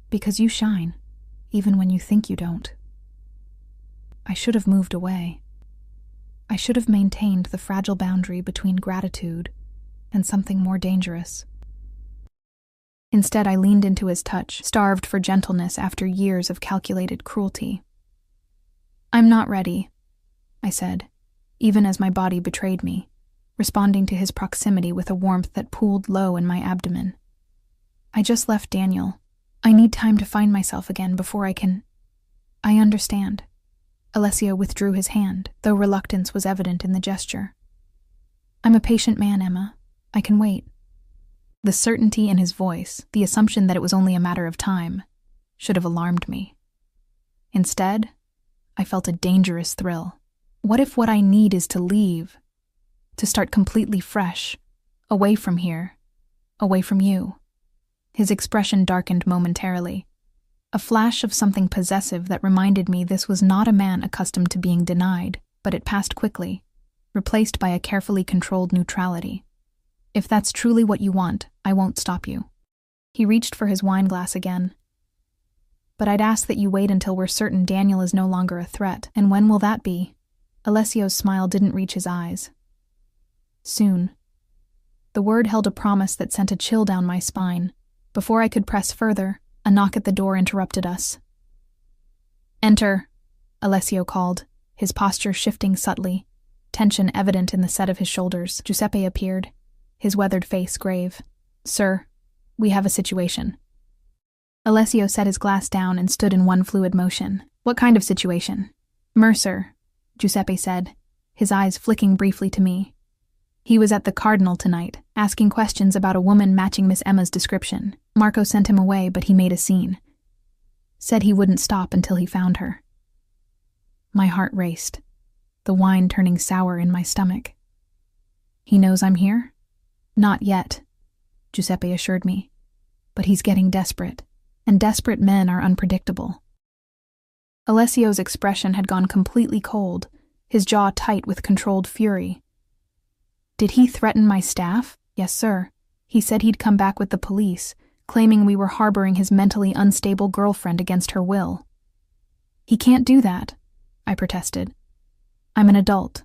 Because you shine, even when you think you don't. I should have moved away. I should have maintained the fragile boundary between gratitude and something more dangerous. Instead, I leaned into his touch, starved for gentleness after years of calculated cruelty. "I'm not ready," I said, even as my body betrayed me, responding to his proximity with a warmth that pooled low in my abdomen. "I just left Daniel. I need time to find myself again before I can—" "I understand." Alessio withdrew his hand, though reluctance was evident in the gesture. "I'm a patient man, Emma. I can wait." The certainty in his voice, the assumption that it was only a matter of time, should have alarmed me. Instead, I felt a dangerous thrill. What if what I need is to leave? To start completely fresh, away from here, away from you? His expression darkened momentarily. A flash of something possessive that reminded me this was not a man accustomed to being denied, but it passed quickly, replaced by a carefully controlled neutrality. "If that's truly what you want, I won't stop you." He reached for his wine glass again. "But I'd ask that you wait until we're certain Daniel is no longer a threat. And when will that be?" Alessio's smile didn't reach his eyes. "Soon." The word held a promise that sent a chill down my spine. Before I could press further, a knock at the door interrupted us. "Enter," Alessio called, his posture shifting subtly, tension evident in the set of his shoulders. Giuseppe appeared, his weathered face grave. "Sir, we have a situation." Alessio set his glass down and stood in one fluid motion. "What kind of situation?" "Mercer," Giuseppe said, his eyes flicking briefly to me. "He was at the Cardinal tonight, asking questions about a woman matching Miss Emma's description. Marco sent him away, but he made a scene. Said he wouldn't stop until he found her." My heart raced, the wine turning sour in my stomach. "He knows I'm here?" "Not yet," Giuseppe assured me. "But he's getting desperate, and desperate men are unpredictable." Alessio's expression had gone completely cold, his jaw tight with controlled fury. "Did he threaten my staff?" "Yes, sir. He said he'd come back with the police, claiming we were harboring his mentally unstable girlfriend against her will." "He can't do that," I protested. "I'm an adult.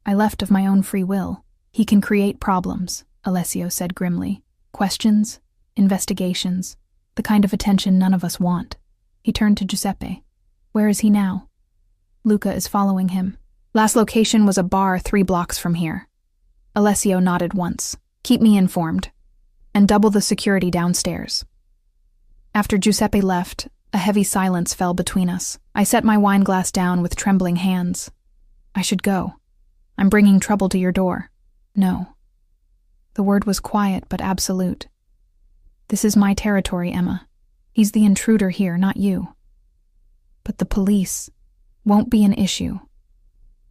I left of my own free will." "He can create problems," Alessio said grimly. "Questions, investigations, the kind of attention none of us want." He turned to Giuseppe. "Where is he now?" "Luca is following him. Last location was a bar 3 blocks from here." Alessio nodded once. "Keep me informed. And double the security downstairs." After Giuseppe left, a heavy silence fell between us. I set my wine glass down with trembling hands. "I should go. I'm bringing trouble to your door." "No." The word was quiet but absolute. "This is my territory, Emma. He's the intruder here, not you." "But the police won't be an issue."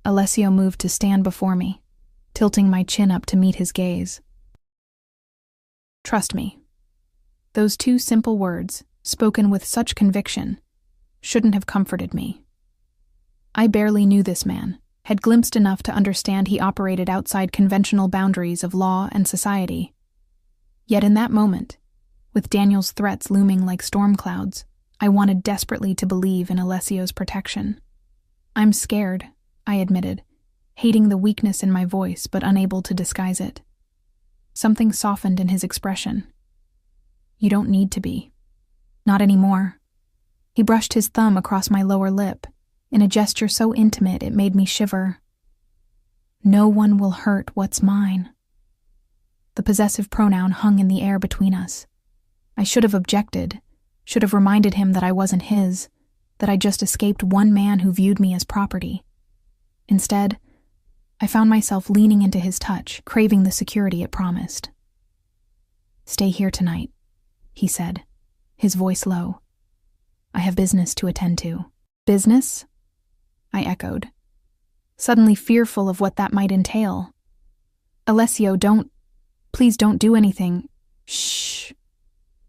Alessio moved to stand before me, tilting my chin up to meet his gaze. "Trust me." Those 2 simple words, spoken with such conviction, shouldn't have comforted me. I barely knew this man, had glimpsed enough to understand he operated outside conventional boundaries of law and society. Yet in that moment, with Daniel's threats looming like storm clouds, I wanted desperately to believe in Alessio's protection. "I'm scared," I admitted, hating the weakness in my voice but unable to disguise it. Something softened in his expression. "You don't need to be. Not anymore." He brushed his thumb across my lower lip, in a gesture so intimate it made me shiver. "No one will hurt what's mine." The possessive pronoun hung in the air between us. I should have objected, should have reminded him that I wasn't his, that I just escaped one man who viewed me as property. Instead, I found myself leaning into his touch, craving the security it promised. "Stay here tonight," he said, his voice low. "I have business to attend to." "Business?" I echoed, suddenly fearful of what that might entail. "Alessio, please don't do anything." "Shh."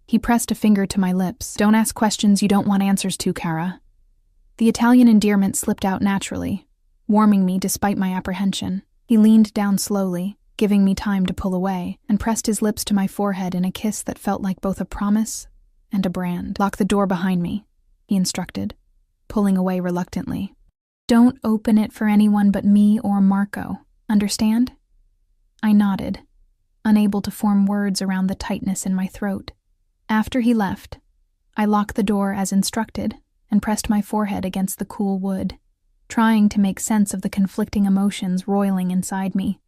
He pressed a finger to my lips. "Don't ask questions you don't want answers to, Cara." The Italian endearment slipped out naturally, warming me despite my apprehension. He leaned down slowly, giving me time to pull away, and pressed his lips to my forehead in a kiss that felt like both a promise and a brand. "Lock the door behind me," he instructed, pulling away reluctantly. "Don't open it for anyone but me or Marco, understand?" I nodded, unable to form words around the tightness in my throat. After he left, I locked the door as instructed and pressed my forehead against the cool wood, trying to make sense of the conflicting emotions roiling inside me.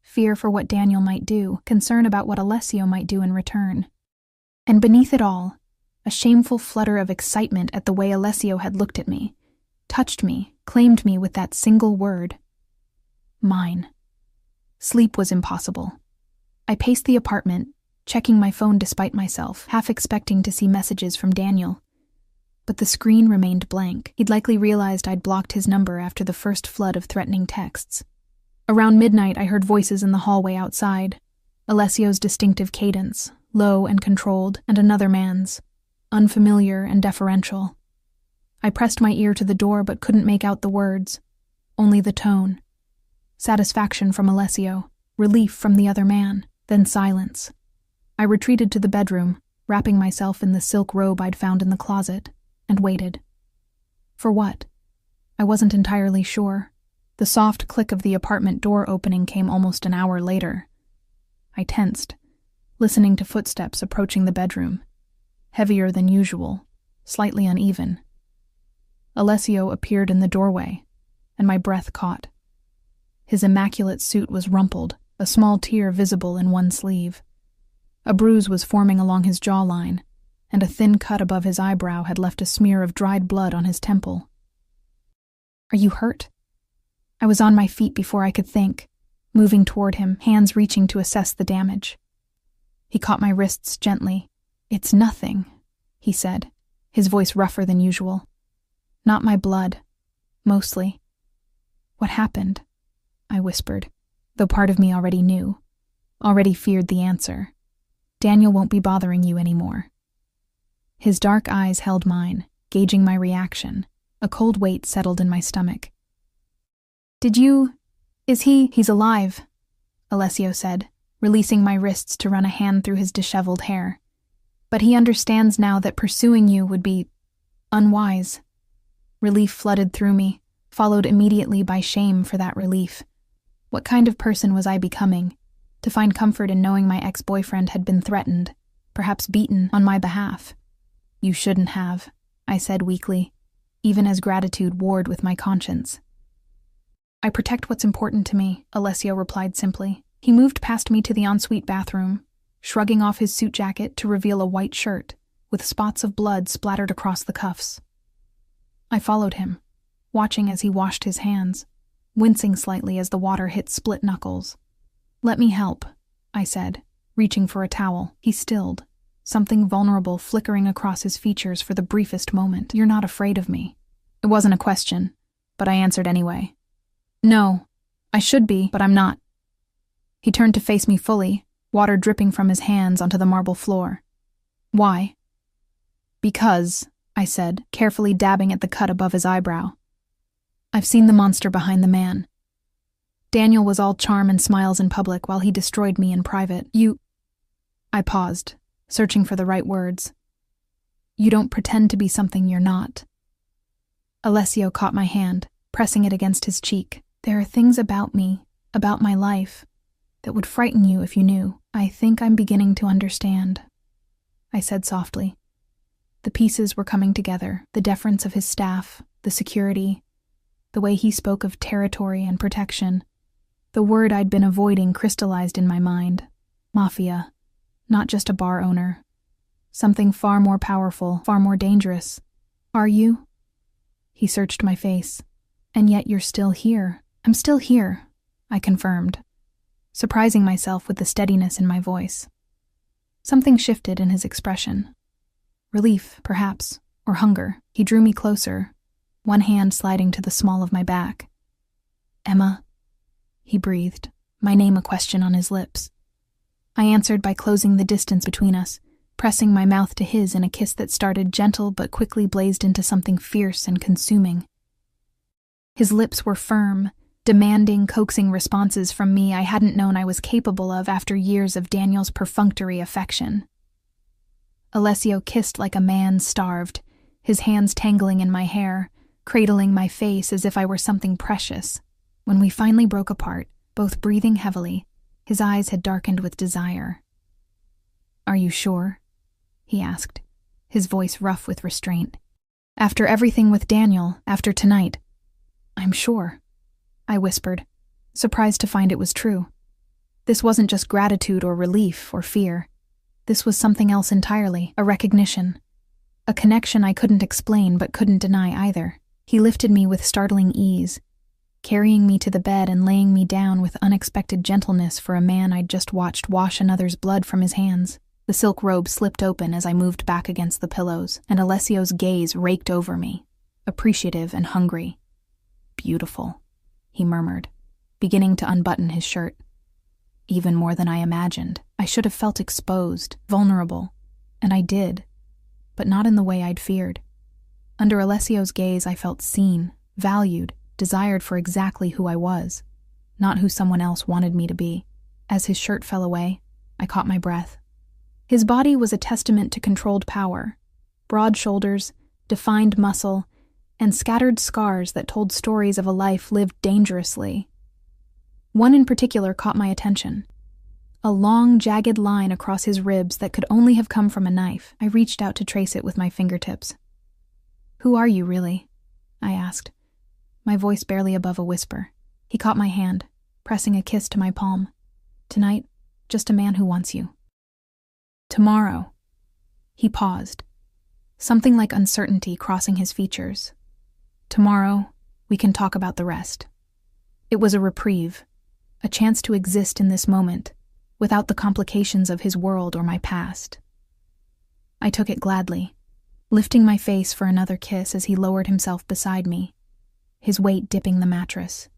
Fear for what Daniel might do, concern about what Alessio might do in return. And beneath it all, a shameful flutter of excitement at the way Alessio had looked at me, touched me, claimed me with that single word. Mine. Sleep was impossible. I paced the apartment, checking my phone despite myself, half expecting to see messages from Daniel. But the screen remained blank. He'd likely realized I'd blocked his number after the first flood of threatening texts. Around midnight, I heard voices in the hallway outside. Alessio's distinctive cadence, low and controlled, and another man's, unfamiliar and deferential. I pressed my ear to the door but couldn't make out the words, only the tone. Satisfaction from Alessio, relief from the other man, then silence. I retreated to the bedroom, wrapping myself in the silk robe I'd found in the closet, and waited. For what? I wasn't entirely sure. The soft click of the apartment door opening came almost an hour later. I tensed, listening to footsteps approaching the bedroom, heavier than usual, slightly uneven. Alessio appeared in the doorway, and my breath caught. His immaculate suit was rumpled, a small tear visible in one sleeve. A bruise was forming along his jawline, and a thin cut above his eyebrow had left a smear of dried blood on his temple. "Are you hurt?" I was on my feet before I could think, moving toward him, hands reaching to assess the damage. He caught my wrists gently. "It's nothing," he said, his voice rougher than usual. "Not my blood, mostly." "What happened?" I whispered, though part of me already knew, already feared the answer. "Daniel won't be bothering you anymore." His dark eyes held mine, gauging my reaction. A cold weight settled in my stomach. He's alive," Alessio said, releasing my wrists to run a hand through his disheveled hair. "But he understands now that pursuing you would be unwise." Relief flooded through me, followed immediately by shame for that relief. What kind of person was I becoming, to find comfort in knowing my ex-boyfriend had been threatened, perhaps beaten, on my behalf? "You shouldn't have," I said weakly, even as gratitude warred with my conscience. "I protect what's important to me," Alessio replied simply. He moved past me to the ensuite bathroom, shrugging off his suit jacket to reveal a white shirt, with spots of blood splattered across the cuffs. I followed him, watching as he washed his hands, wincing slightly as the water hit split knuckles. "Let me help," I said, reaching for a towel. He stilled, something vulnerable flickering across his features for the briefest moment. "You're not afraid of me." It wasn't a question, but I answered anyway. "No, I should be, but I'm not." He turned to face me fully, water dripping from his hands onto the marble floor. "Why?" "Because," I said, carefully dabbing at the cut above his eyebrow. "I've seen the monster behind the man. Daniel was all charm and smiles in public while he destroyed me in private. I paused, searching for the right words. "You don't pretend to be something you're not." Alessio caught my hand, pressing it against his cheek. "There are things about me, about my life, that would frighten you if you knew. I think I'm beginning to understand," I said softly. The pieces were coming together, the deference of his staff, the security, the way he spoke of territory and protection. The word I'd been avoiding crystallized in my mind. Mafia. Not just a bar owner. Something far more powerful, far more dangerous. "Are you?" He searched my face. "And yet you're still here." "I'm still here," I confirmed, surprising myself with the steadiness in my voice. Something shifted in his expression. Relief, perhaps, or hunger. He drew me closer, one hand sliding to the small of my back. "Emma," he breathed, my name a question on his lips. I answered by closing the distance between us, pressing my mouth to his in a kiss that started gentle but quickly blazed into something fierce and consuming. His lips were firm, demanding, coaxing responses from me I hadn't known I was capable of after years of Daniel's perfunctory affection. Alessio kissed like a man starved, his hands tangling in my hair, cradling my face as if I were something precious. When we finally broke apart, both breathing heavily, his eyes had darkened with desire. "Are you sure?" he asked, his voice rough with restraint. "After everything with Daniel, after tonight?" "I'm sure," I whispered, surprised to find it was true. This wasn't just gratitude or relief or fear. This was something else entirely, a recognition. A connection I couldn't explain but couldn't deny either. He lifted me with startling ease, carrying me to the bed and laying me down with unexpected gentleness for a man I'd just watched wash another's blood from his hands. The silk robe slipped open as I moved back against the pillows, and Alessio's gaze raked over me, appreciative and hungry. "Beautiful," he murmured, beginning to unbutton his shirt. Even more than I imagined. I should have felt exposed, vulnerable, and I did, but not in the way I'd feared. Under Alessio's gaze, I felt seen, valued, desired for exactly who I was, not who someone else wanted me to be. As his shirt fell away, I caught my breath. His body was a testament to controlled power, broad shoulders, defined muscle, and scattered scars that told stories of a life lived dangerously. One in particular caught my attention. A long, jagged line across his ribs that could only have come from a knife. I reached out to trace it with my fingertips. "Who are you, really?" I asked, my voice barely above a whisper. He caught my hand, pressing a kiss to my palm. "Tonight, just a man who wants you." "Tomorrow." He paused, something like uncertainty crossing his features. "Tomorrow, we can talk about the rest." It was a reprieve, a chance to exist in this moment, without the complications of his world or my past. I took it gladly, lifting my face for another kiss as he lowered himself beside me, his weight dipping the mattress,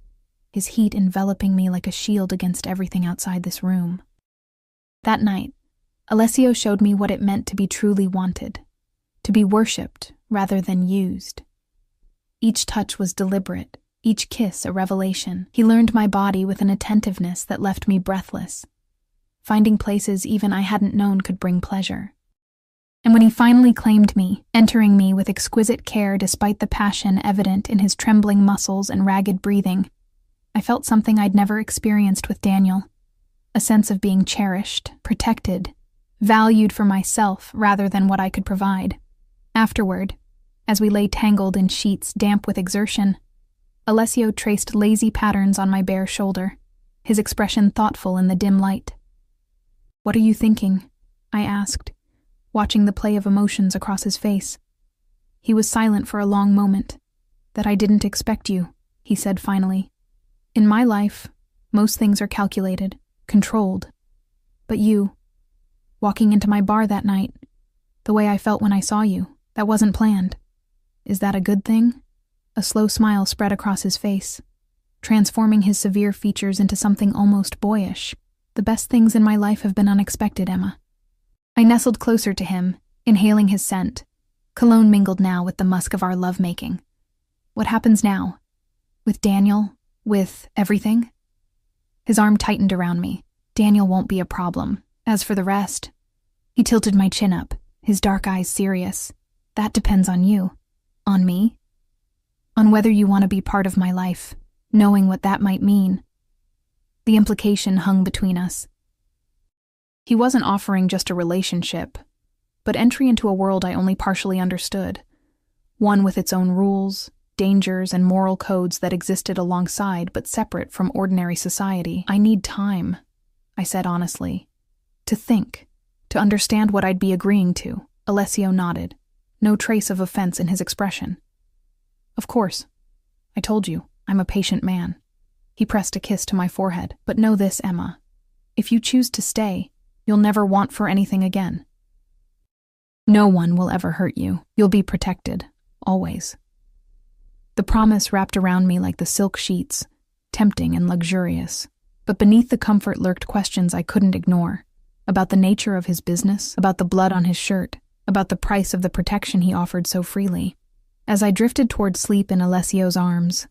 his heat enveloping me like a shield against everything outside this room. That night, Alessio showed me what it meant to be truly wanted, to be worshipped rather than used. Each touch was deliberate, each kiss a revelation. He learned my body with an attentiveness that left me breathless, finding places even I hadn't known could bring pleasure. And when he finally claimed me, entering me with exquisite care despite the passion evident in his trembling muscles and ragged breathing, I felt something I'd never experienced with Daniel, a sense of being cherished, protected, valued for myself rather than what I could provide. Afterward, as we lay tangled in sheets damp with exertion, Alessio traced lazy patterns on my bare shoulder, his expression thoughtful in the dim light. "What are you thinking?" I asked, watching the play of emotions across his face. He was silent for a long moment. "That I didn't expect you," he said finally. "In my life, most things are calculated, controlled. But you, walking into my bar that night, the way I felt when I saw you, that wasn't planned. Is that a good thing?" A slow smile spread across his face, transforming his severe features into something almost boyish. "The best things in my life have been unexpected, Emma." I nestled closer to him, inhaling his scent, cologne mingled now with the musk of our lovemaking. "What happens now? With Daniel? With everything?" His arm tightened around me. "Daniel won't be a problem. As for the rest..." He tilted my chin up, his dark eyes serious. "That depends on you." "On me?" "On whether you want to be part of my life, knowing what that might mean." The implication hung between us. He wasn't offering just a relationship, but entry into a world I only partially understood, one with its own rules, dangers, and moral codes that existed alongside but separate from ordinary society. "I need time," I said honestly. "To think, to understand what I'd be agreeing to." Alessio nodded, no trace of offense in his expression. "Of course. I told you, I'm a patient man." He pressed a kiss to my forehead. "But know this, Emma. If you choose to stay, you'll never want for anything again. No one will ever hurt you. You'll be protected, always." The promise wrapped around me like the silk sheets, tempting and luxurious. But beneath the comfort lurked questions I couldn't ignore. About the nature of his business, about the blood on his shirt, about the price of the protection he offered so freely. As I drifted toward sleep in Alessio's arms,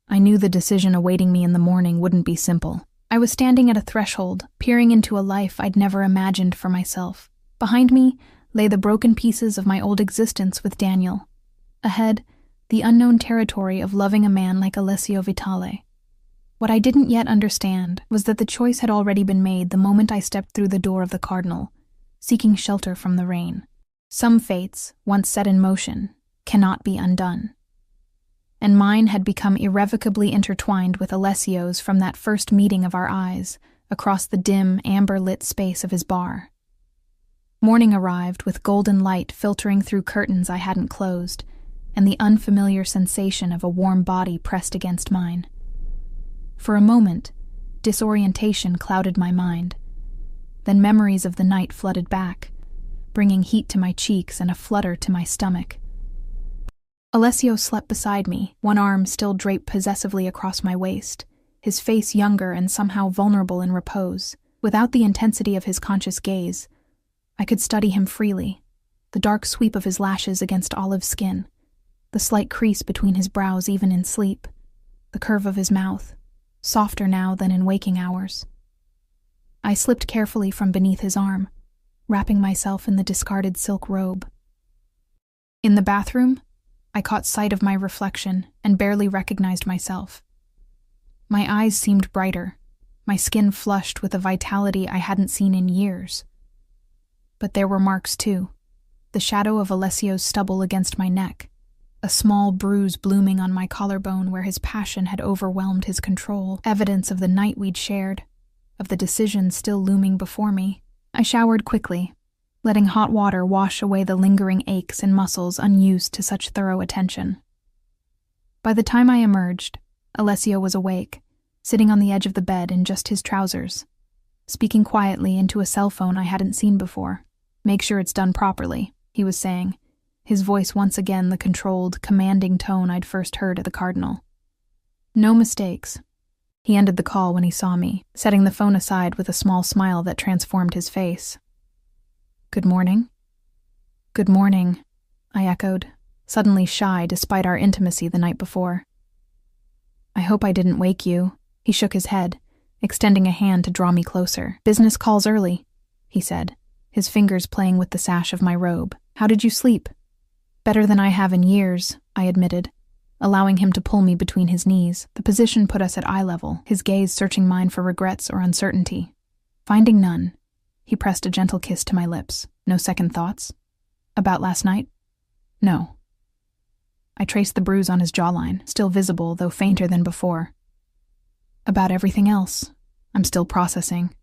I knew the decision awaiting me in the morning wouldn't be simple. I was standing at a threshold, peering into a life I'd never imagined for myself. Behind me lay the broken pieces of my old existence with Daniel. Ahead, the unknown territory of loving a man like Alessio Vitale. What I didn't yet understand was that the choice had already been made the moment I stepped through the door of the Cardinal, seeking shelter from the rain. Some fates, once set in motion, cannot be undone. And mine had become irrevocably intertwined with Alessio's from that first meeting of our eyes across the dim, amber-lit space of his bar. Morning arrived with golden light filtering through curtains I hadn't closed, and the unfamiliar sensation of a warm body pressed against mine. For a moment, disorientation clouded my mind. Then memories of the night flooded back, bringing heat to my cheeks and a flutter to my stomach. Alessio slept beside me, one arm still draped possessively across my waist, his face younger and somehow vulnerable in repose. Without the intensity of his conscious gaze, I could study him freely, the dark sweep of his lashes against olive skin, the slight crease between his brows even in sleep, the curve of his mouth, softer now than in waking hours. I slipped carefully from beneath his arm, wrapping myself in the discarded silk robe. In the bathroom, I caught sight of my reflection and barely recognized myself. My eyes seemed brighter, my skin flushed with a vitality I hadn't seen in years. But there were marks too, the shadow of Alessio's stubble against my neck, a small bruise blooming on my collarbone where his passion had overwhelmed his control, evidence of the night we'd shared, of the decision still looming before me. I showered quickly, letting hot water wash away the lingering aches and muscles unused to such thorough attention. By the time I emerged, Alessio was awake, sitting on the edge of the bed in just his trousers, speaking quietly into a cell phone I hadn't seen before. "Make sure it's done properly," he was saying, his voice once again the controlled, commanding tone I'd first heard at the Cardinal. "No mistakes." He ended the call when he saw me, setting the phone aside with a small smile that transformed his face. "Good morning?" "Good morning," I echoed, suddenly shy despite our intimacy the night before. "I hope I didn't wake you." He shook his head, extending a hand to draw me closer. "Business calls early," he said, his fingers playing with the sash of my robe. "How did you sleep?" "Better than I have in years," I admitted, allowing him to pull me between his knees. The position put us at eye level, his gaze searching mine for regrets or uncertainty. Finding none, he pressed a gentle kiss to my lips. "No second thoughts? About last night?" "No." I traced the bruise on his jawline, still visible though fainter than before. "About everything else. I'm still processing."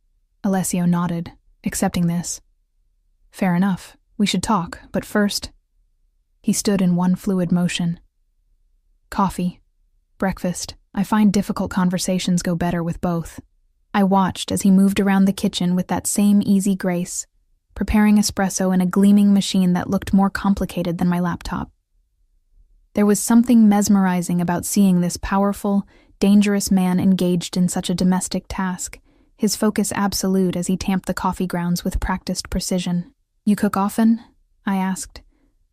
Alessio nodded, accepting this. "Fair enough. We should talk, but first..." He stood in one fluid motion. "Coffee. Breakfast. I find difficult conversations go better with both." I watched as he moved around the kitchen with that same easy grace, preparing espresso in a gleaming machine that looked more complicated than my laptop. There was something mesmerizing about seeing this powerful, dangerous man engaged in such a domestic task, his focus absolute as he tamped the coffee grounds with practiced precision. "You cook often?" I asked,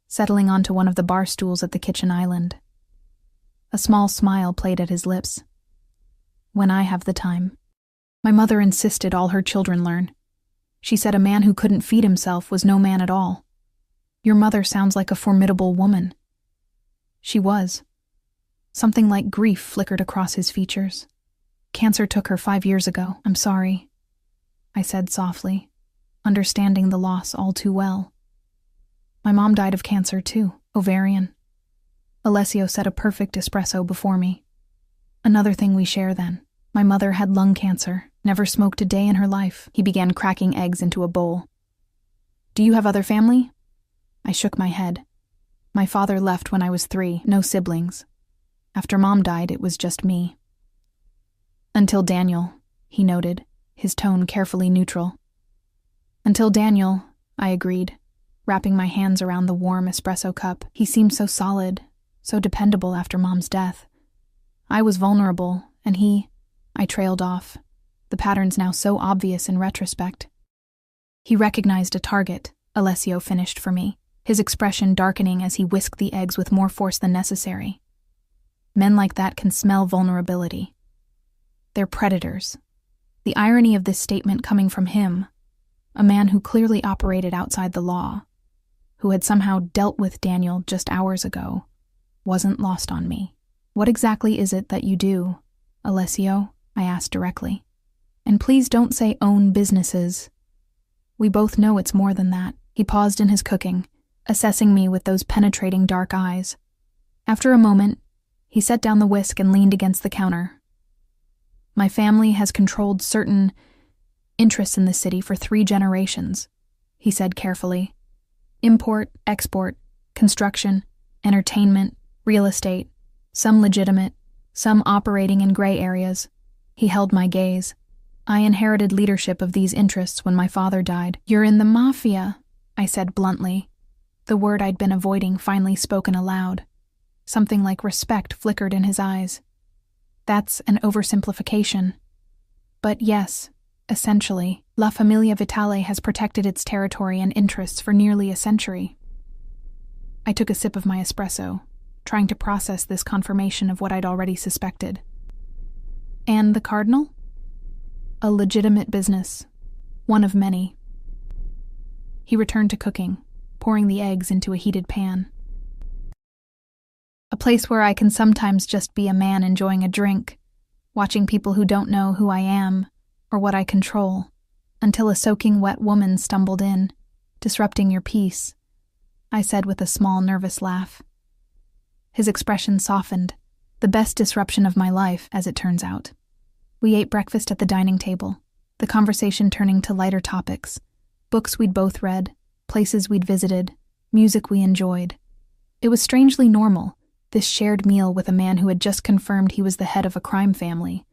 settling onto one of the bar stools at the kitchen island. A small smile played at his lips. "When I have the time. My mother insisted all her children learn. She said a man who couldn't feed himself was no man at all. Your mother sounds like a formidable woman." She was. Something like grief flickered across his features. "Cancer took her 5 years ago. I'm sorry," I said softly, understanding the loss all too well. "My mom died of cancer too, ovarian." Alessio set a perfect espresso before me. "Another thing we share then. My mother had lung cancer, never smoked a day in her life." He began cracking eggs into a bowl. "Do you have other family?" I shook my head. My father left when I was 3, no siblings. After Mom died, it was just me. "Until Daniel," he noted, his tone carefully neutral. "Until Daniel," I agreed, wrapping my hands around the warm espresso cup. He seemed so solid, so dependable after Mom's death. I was vulnerable, and I trailed off, the patterns now so obvious in retrospect. He recognized a target, Alessio finished for me, his expression darkening as he whisked the eggs with more force than necessary. Men like that can smell vulnerability. They're predators. The irony of this statement coming from him, a man who clearly operated outside the law, who had somehow dealt with Daniel just hours ago, wasn't lost on me. "What exactly is it that you do, Alessio?" I asked directly. "And please don't say own businesses. We both know it's more than that." He paused in his cooking, assessing me with those penetrating dark eyes. After a moment, he set down the whisk and leaned against the counter. "My family has controlled certain interests in the city for 3 generations," he said carefully. "Import, export, construction, entertainment, real estate, some legitimate, some operating in gray areas." He held my gaze. "I inherited leadership of these interests when my father died." "You're in the Mafia," I said bluntly, the word I'd been avoiding finally spoken aloud. Something like respect flickered in his eyes. "That's an oversimplification. But yes, essentially, La Famiglia Vitale has protected its territory and interests for nearly a century." I took a sip of my espresso, trying to process this confirmation of what I'd already suspected. "And the Cardinal?" "A legitimate business. One of many." He returned to cooking, pouring the eggs into a heated pan. "A place where I can sometimes just be a man enjoying a drink, watching people who don't know who I am or what I control, until a soaking wet woman stumbled in, disrupting your peace," I said with a small nervous laugh. His expression softened, the best disruption of my life, as it turns out. We ate breakfast at the dining table, the conversation turning to lighter topics, books we'd both read, places we'd visited, music we enjoyed. It was strangely normal, this shared meal with a man who had just confirmed he was the head of a crime family.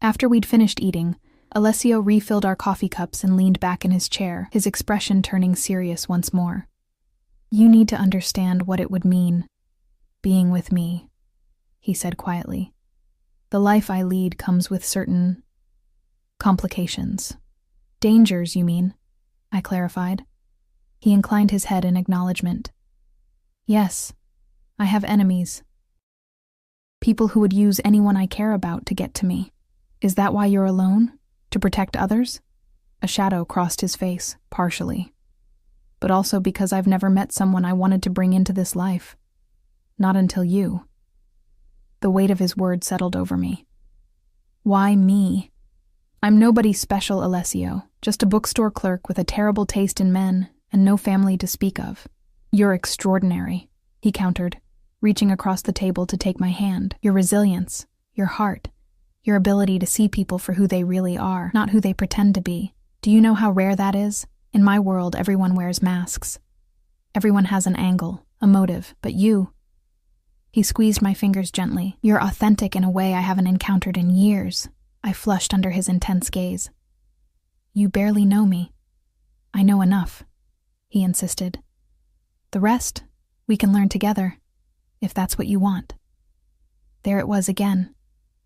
After we'd finished eating, Alessio refilled our coffee cups and leaned back in his chair, his expression turning serious once more. "You need to understand what it would mean, being with me," he said quietly. "The life I lead comes with certain complications." "Dangers, you mean?" I clarified. He inclined his head in acknowledgement. "Yes, I have enemies. People who would use anyone I care about to get to me." "Is that why you're alone? To protect others?" A shadow crossed his face, partially. "But also because I've never met someone I wanted to bring into this life. Not until you." The weight of his words settled over me. "Why me? I'm nobody special, Alessio, just a bookstore clerk with a terrible taste in men and no family to speak of." "You're extraordinary," he countered, reaching across the table to take my hand. "Your resilience, your heart, your ability to see people for who they really are, not who they pretend to be. Do you know how rare that is? In my world, everyone wears masks. Everyone has an angle, a motive, but you..." He squeezed my fingers gently. "You're authentic in a way I haven't encountered in years." I flushed under his intense gaze. "You barely know me." "I know enough," he insisted. "The rest, we can learn together, if that's what you want." There it was again.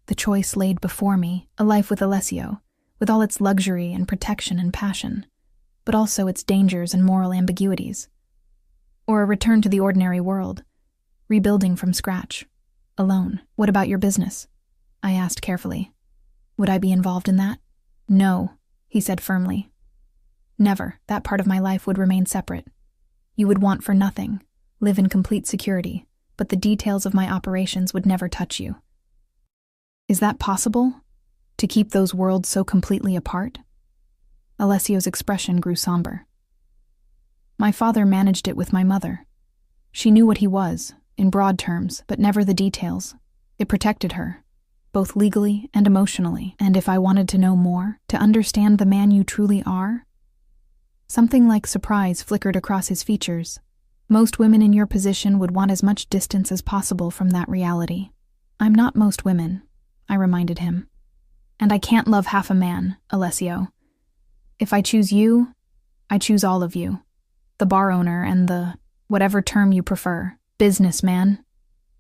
The choice laid before me, a life with Alessio, with all its luxury and protection and passion, but also its dangers and moral ambiguities. Or a return to the ordinary world, rebuilding from scratch, alone. "What about your business?" I asked carefully. "Would I be involved in that?" "No," he said firmly. "Never. That part of my life would remain separate. You would want for nothing, live in complete security, but the details of my operations would never touch you." "Is that possible? To keep those worlds so completely apart?" Alessio's expression grew somber. "My father managed it with my mother. She knew what he was, in broad terms, but never the details. It protected her, both legally and emotionally. And if I wanted to know more, to understand the man you truly are..." Something like surprise flickered across his features. "Most women in your position would want as much distance as possible from that reality." "I'm not most women," I reminded him. "And I can't love half a man, Alessio. If I choose you, I choose all of you. The bar owner and the, whatever term you prefer, businessman,"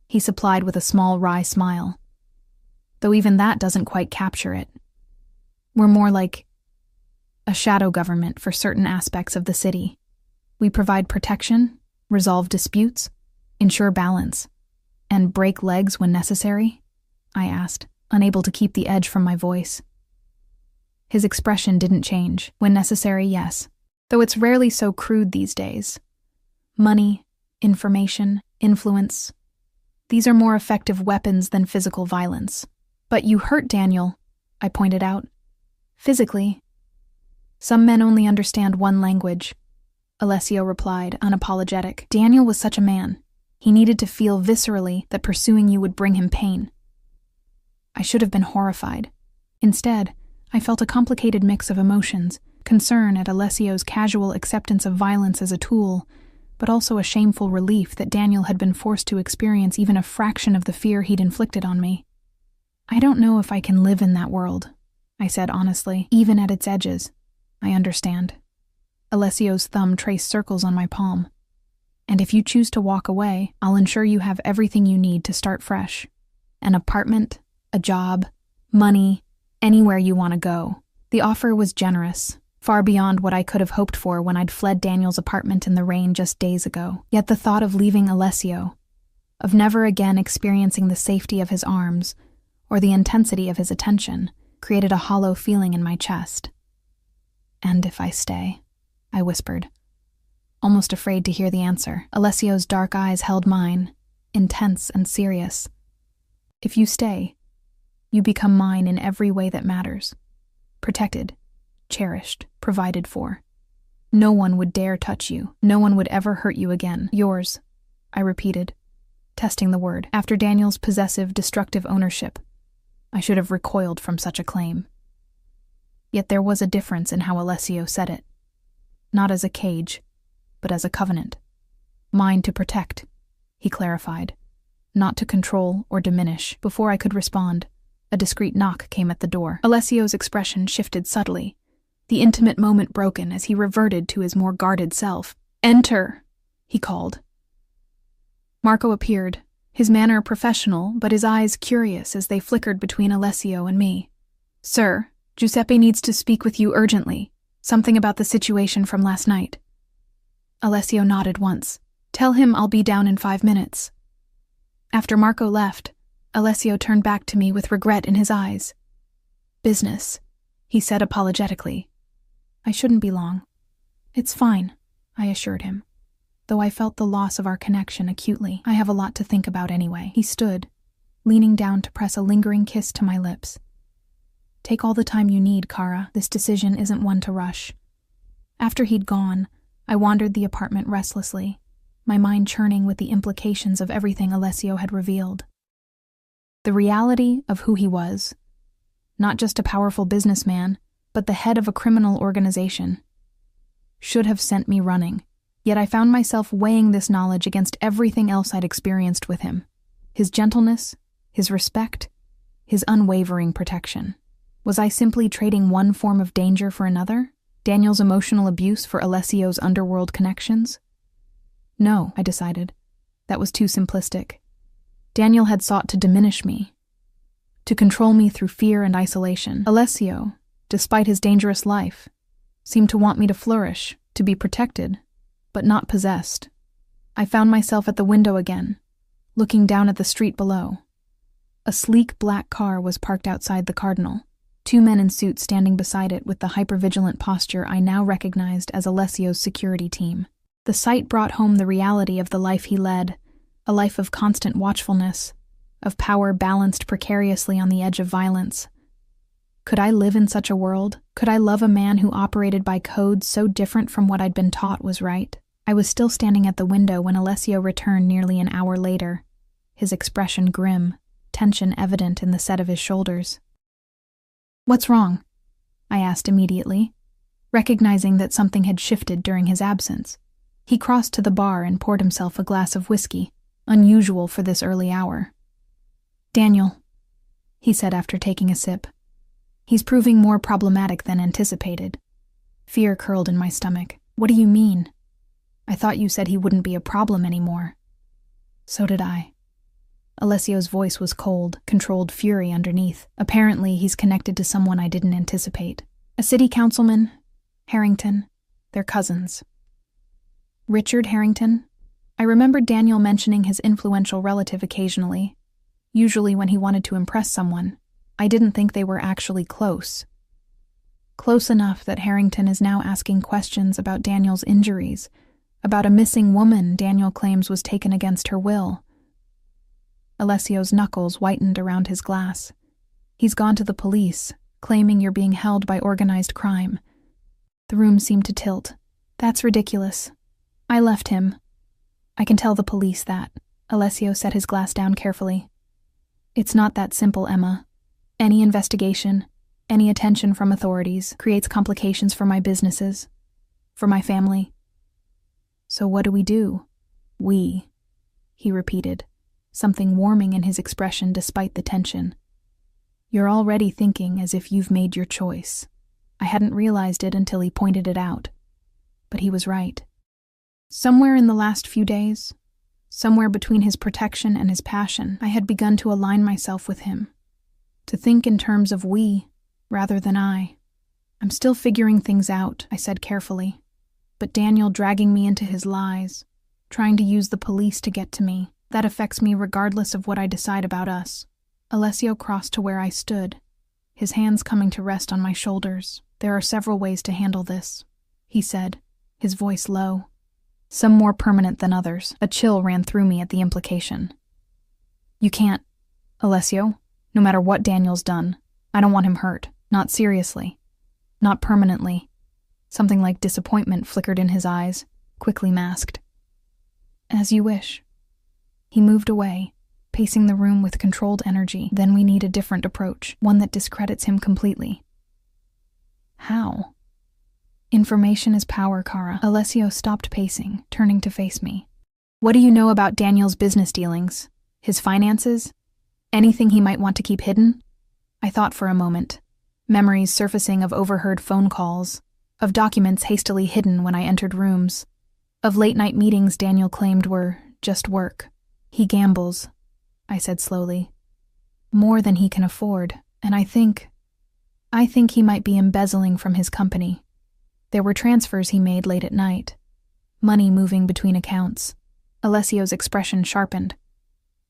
he supplied with a small wry smile. "Though even that doesn't quite capture it. We're more like a shadow government for certain aspects of the city. We provide protection, resolve disputes, ensure balance, And break legs when necessary? I asked, unable to keep the edge from my voice. His expression didn't change. When necessary, yes. Though it's rarely so crude these days. Money, information, influence. These are more effective weapons than physical violence. But you hurt Daniel, I pointed out. Physically. Some men only understand one language, Alessio replied, unapologetic. Daniel was such a man. He needed to feel viscerally that pursuing you would bring him pain. I should have been horrified. Instead, I felt a complicated mix of emotions, concern at Alessio's casual acceptance of violence as a tool, but also a shameful relief that Daniel had been forced to experience even a fraction of the fear he'd inflicted on me. I don't know if I can live in that world, I said honestly, even at its edges. I understand. Alessio's thumb traced circles on my palm. And if you choose to walk away, I'll ensure you have everything you need to start fresh. An apartment, a job, money, anywhere you want to go. The offer was generous, far beyond what I could have hoped for when I'd fled Daniel's apartment in the rain just days ago. Yet the thought of leaving Alessio, of never again experiencing the safety of his arms or the intensity of his attention, created a hollow feeling in my chest. And if I stay, I whispered, almost afraid to hear the answer. Alessio's dark eyes held mine, intense and serious. If you stay, you become mine in every way that matters. Protected, cherished, provided for. No one would dare touch you. No one would ever hurt you again. Yours, I repeated, testing the word. After Daniel's possessive, destructive ownership, I should have recoiled from such a claim. Yet there was a difference in how Alessio said it. Not as a cage, but as a covenant. Mine to protect, he clarified. Not to control or diminish. Before I could respond, a discreet knock came at the door. Alessio's expression shifted subtly, the intimate moment broken as he reverted to his more guarded self. "Enter," he called. Marco appeared, his manner professional, but his eyes curious as they flickered between Alessio and me. "Sir, Giuseppe needs to speak with you urgently. Something about the situation from last night." Alessio nodded once. "Tell him I'll be down in 5 minutes." After Marco left, Alessio turned back to me with regret in his eyes. "Business," he said apologetically. "I shouldn't be long." "It's fine," I assured him, though I felt the loss of our connection acutely. "I have a lot to think about anyway." He stood, leaning down to press a lingering kiss to my lips. "Take all the time you need, Kara. This decision isn't one to rush." After he'd gone, I wandered the apartment restlessly, my mind churning with the implications of everything Alessio had revealed. The reality of who he was, not just a powerful businessman, but the head of a criminal organization, should have sent me running. Yet I found myself weighing this knowledge against everything else I'd experienced with him. His gentleness, his respect, his unwavering protection. Was I simply trading one form of danger for another? Daniel's emotional abuse for Alessio's underworld connections? No, I decided. That was too simplistic. Daniel had sought to diminish me, to control me through fear and isolation. Alessio, despite his dangerous life, seemed to want me to flourish, to be protected, but not possessed. I found myself at the window again, looking down at the street below. A sleek black car was parked outside the Cardinal, 2 men in suits standing beside it with the hypervigilant posture I now recognized as Alessio's security team. The sight brought home the reality of the life he led, a life of constant watchfulness, of power balanced precariously on the edge of violence. Could I live in such a world? Could I love a man who operated by codes so different from what I'd been taught was right? I was still standing at the window when Alessio returned nearly an hour later, his expression grim, tension evident in the set of his shoulders. "What's wrong?" I asked immediately, recognizing that something had shifted during his absence. He crossed to the bar and poured himself a glass of whiskey, unusual for this early hour. "Daniel," he said after taking a sip. "He's proving more problematic than anticipated." Fear curled in my stomach. "What do you mean? I thought you said he wouldn't be a problem anymore." "So did I." Alessio's voice was cold, controlled fury underneath. "Apparently, he's connected to someone I didn't anticipate. A city councilman, Harrington, they're cousins." "Richard Harrington?" I remembered Daniel mentioning his influential relative occasionally, usually when he wanted to impress someone. I didn't think they were actually close. Close enough that Harrington is now asking questions about Daniel's injuries, about a missing woman Daniel claims was taken against her will. Alessio's knuckles whitened around his glass. He's gone to the police, claiming you're being held by organized crime. The room seemed to tilt. That's ridiculous. I left him. I can tell the police that. Alessio set his glass down carefully. It's not that simple, Emma. Any investigation, any attention from authorities creates complications for my businesses, for my family. So what do we do? We, he repeated, something warming in his expression despite the tension. You're already thinking as if you've made your choice. I hadn't realized it until he pointed it out. But he was right. Somewhere in the last few days, somewhere between his protection and his passion, I had begun to align myself with him, to think in terms of we rather than I. I'm still figuring things out, I said carefully, but Daniel dragging me into his lies, trying to use the police to get to me, that affects me regardless of what I decide about us. Alessio crossed to where I stood, his hands coming to rest on my shoulders. There are several ways to handle this, he said, his voice low. Some more permanent than others. A chill ran through me at the implication. You can't, Alessio, no matter what Daniel's done. I don't want him hurt. Not seriously. Not permanently. Something like disappointment flickered in his eyes, quickly masked. As you wish. He moved away, pacing the room with controlled energy. Then we need a different approach, one that discredits him completely. How? Information is power, Kara. Alessio stopped pacing, turning to face me. What do you know about Daniel's business dealings? His finances? Anything he might want to keep hidden? I thought for a moment, memories surfacing of overheard phone calls, of documents hastily hidden when I entered rooms, of late-night meetings Daniel claimed were just work. He gambles, I said slowly. More than he can afford, and I think he might be embezzling from his company. There were transfers he made late at night, money moving between accounts. Alessio's expression sharpened.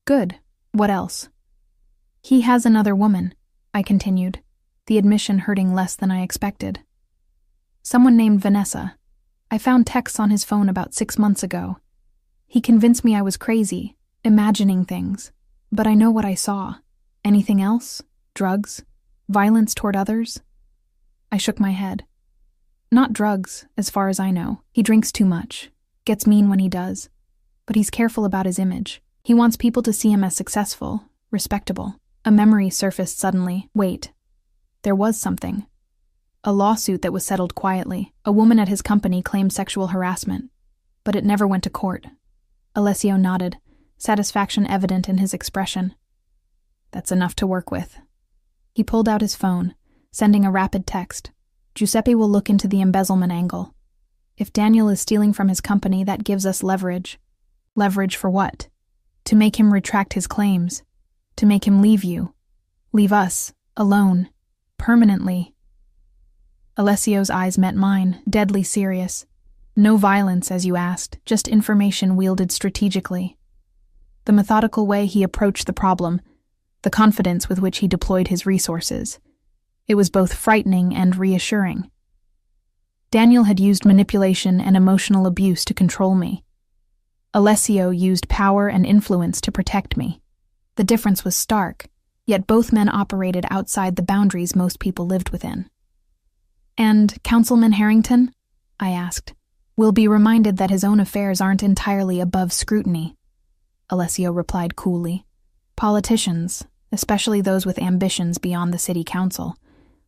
Good. What else? He has another woman, I continued, the admission hurting less than I expected. Someone named Vanessa. I found texts on his phone about 6 months ago. He convinced me I was crazy, imagining things, but I know what I saw. Anything else? Drugs? Violence toward others? I shook my head. Not drugs, as far as I know. He drinks too much, gets mean when he does, but he's careful about his image. He wants people to see him as successful, respectable. A memory surfaced suddenly. Wait. There was something. A lawsuit that was settled quietly. A woman at his company claimed sexual harassment, but it never went to court. Alessio nodded, satisfaction evident in his expression. That's enough to work with. He pulled out his phone, sending a rapid text. Giuseppe will look into the embezzlement angle. If Daniel is stealing from his company, that gives us leverage. Leverage for what? To make him retract his claims. To make him leave you. Leave us, alone, permanently. Alessio's eyes met mine, deadly serious. No violence, as you asked, just information wielded strategically. The methodical way he approached the problem, the confidence with which he deployed his resources. It was both frightening and reassuring. Daniel had used manipulation and emotional abuse to control me. Alessio used power and influence to protect me. The difference was stark, yet both men operated outside the boundaries most people lived within. And Councilman Harrington? I asked. Will be reminded that his own affairs aren't entirely above scrutiny. Alessio replied coolly. Politicians, especially those with ambitions beyond the city council,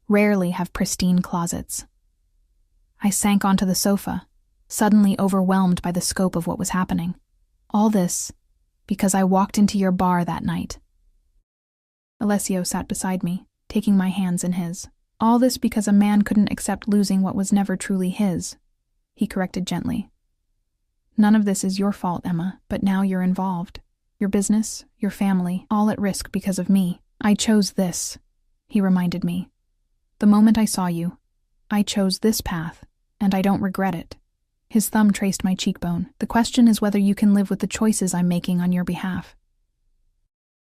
rarely have pristine closets. I sank onto the sofa, suddenly overwhelmed by the scope of what was happening. All this because I walked into your bar that night. Alessio sat beside me, taking my hands in his. All this because a man couldn't accept losing what was never truly his, he corrected gently. None of this is your fault, Emma, but now you're involved. Your business, your family, all at risk because of me. I chose this, he reminded me. The moment I saw you, I chose this path, and I don't regret it. His thumb traced my cheekbone. The question is whether you can live with the choices I'm making on your behalf.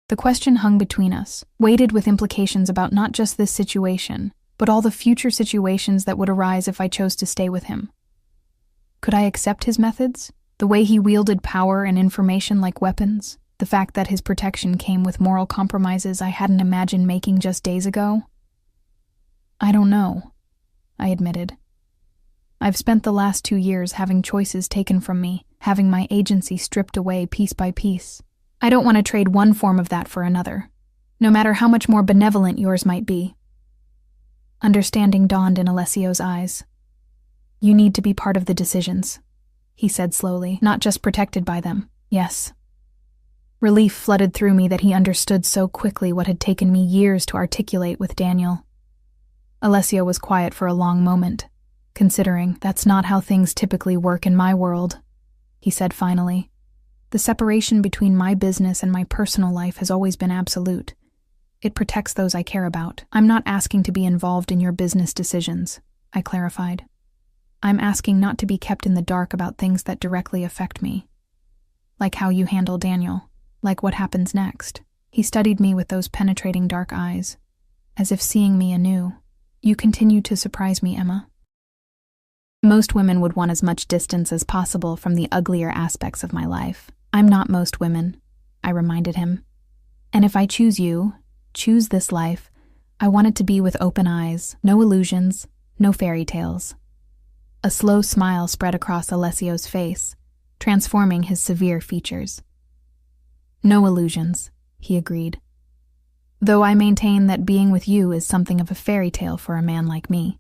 The question hung between us, weighted with implications about not just this situation, but all the future situations that would arise if I chose to stay with him. Could I accept his methods? The way he wielded power and information like weapons? The fact that his protection came with moral compromises I hadn't imagined making just days ago? I don't know, I admitted. I've spent the last 2 years having choices taken from me, having my agency stripped away piece by piece. I don't want to trade one form of that for another, no matter how much more benevolent yours might be. Understanding dawned in Alessio's eyes. You need to be part of the decisions, he said slowly, not just protected by them. Yes. Relief flooded through me that he understood so quickly what had taken me years to articulate with Daniel. Alessio was quiet for a long moment, considering that's not how things typically work in my world, he said finally. The separation between my business and my personal life has always been absolute. It protects those I care about. I'm not asking to be involved in your business decisions, I clarified. I'm asking not to be kept in the dark about things that directly affect me. Like how you handle Daniel, like what happens next. He studied me with those penetrating dark eyes, as if seeing me anew. You continue to surprise me, Emma. Most women would want as much distance as possible from the uglier aspects of my life. I'm not most women, I reminded him. And if I choose you, choose this life, I want it to be with open eyes, no illusions, no fairy tales. A slow smile spread across Alessio's face, transforming his severe features. No illusions, he agreed. Though I maintain that being with you is something of a fairy tale for a man like me.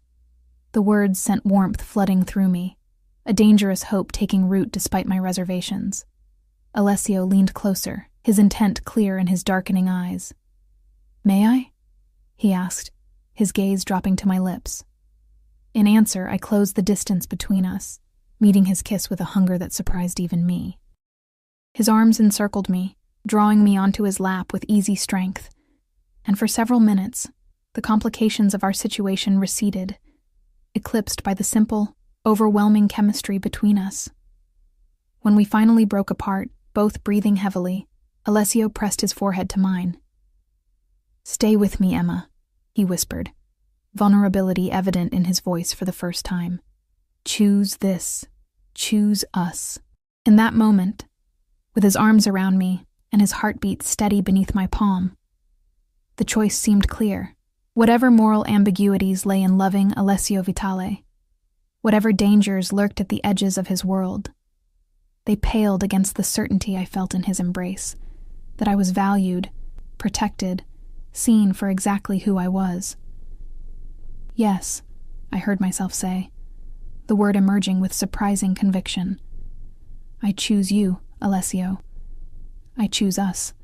The words sent warmth flooding through me, a dangerous hope taking root despite my reservations. Alessio leaned closer, his intent clear in his darkening eyes. May I? He asked, his gaze dropping to my lips. In answer, I closed the distance between us, meeting his kiss with a hunger that surprised even me. His arms encircled me, drawing me onto his lap with easy strength, and for several minutes, the complications of our situation receded, eclipsed by the simple, overwhelming chemistry between us. When we finally broke apart, both breathing heavily, Alessio pressed his forehead to mine. Stay with me, Emma, he whispered, vulnerability evident in his voice for the first time. Choose this. Choose us. In that moment, with his arms around me and his heartbeat steady beneath my palm, the choice seemed clear. Whatever moral ambiguities lay in loving Alessio Vitale, whatever dangers lurked at the edges of his world, they paled against the certainty I felt in his embrace, that I was valued, protected, seen for exactly who I was. Yes, I heard myself say, the word emerging with surprising conviction. I choose you, Alessio. I choose us.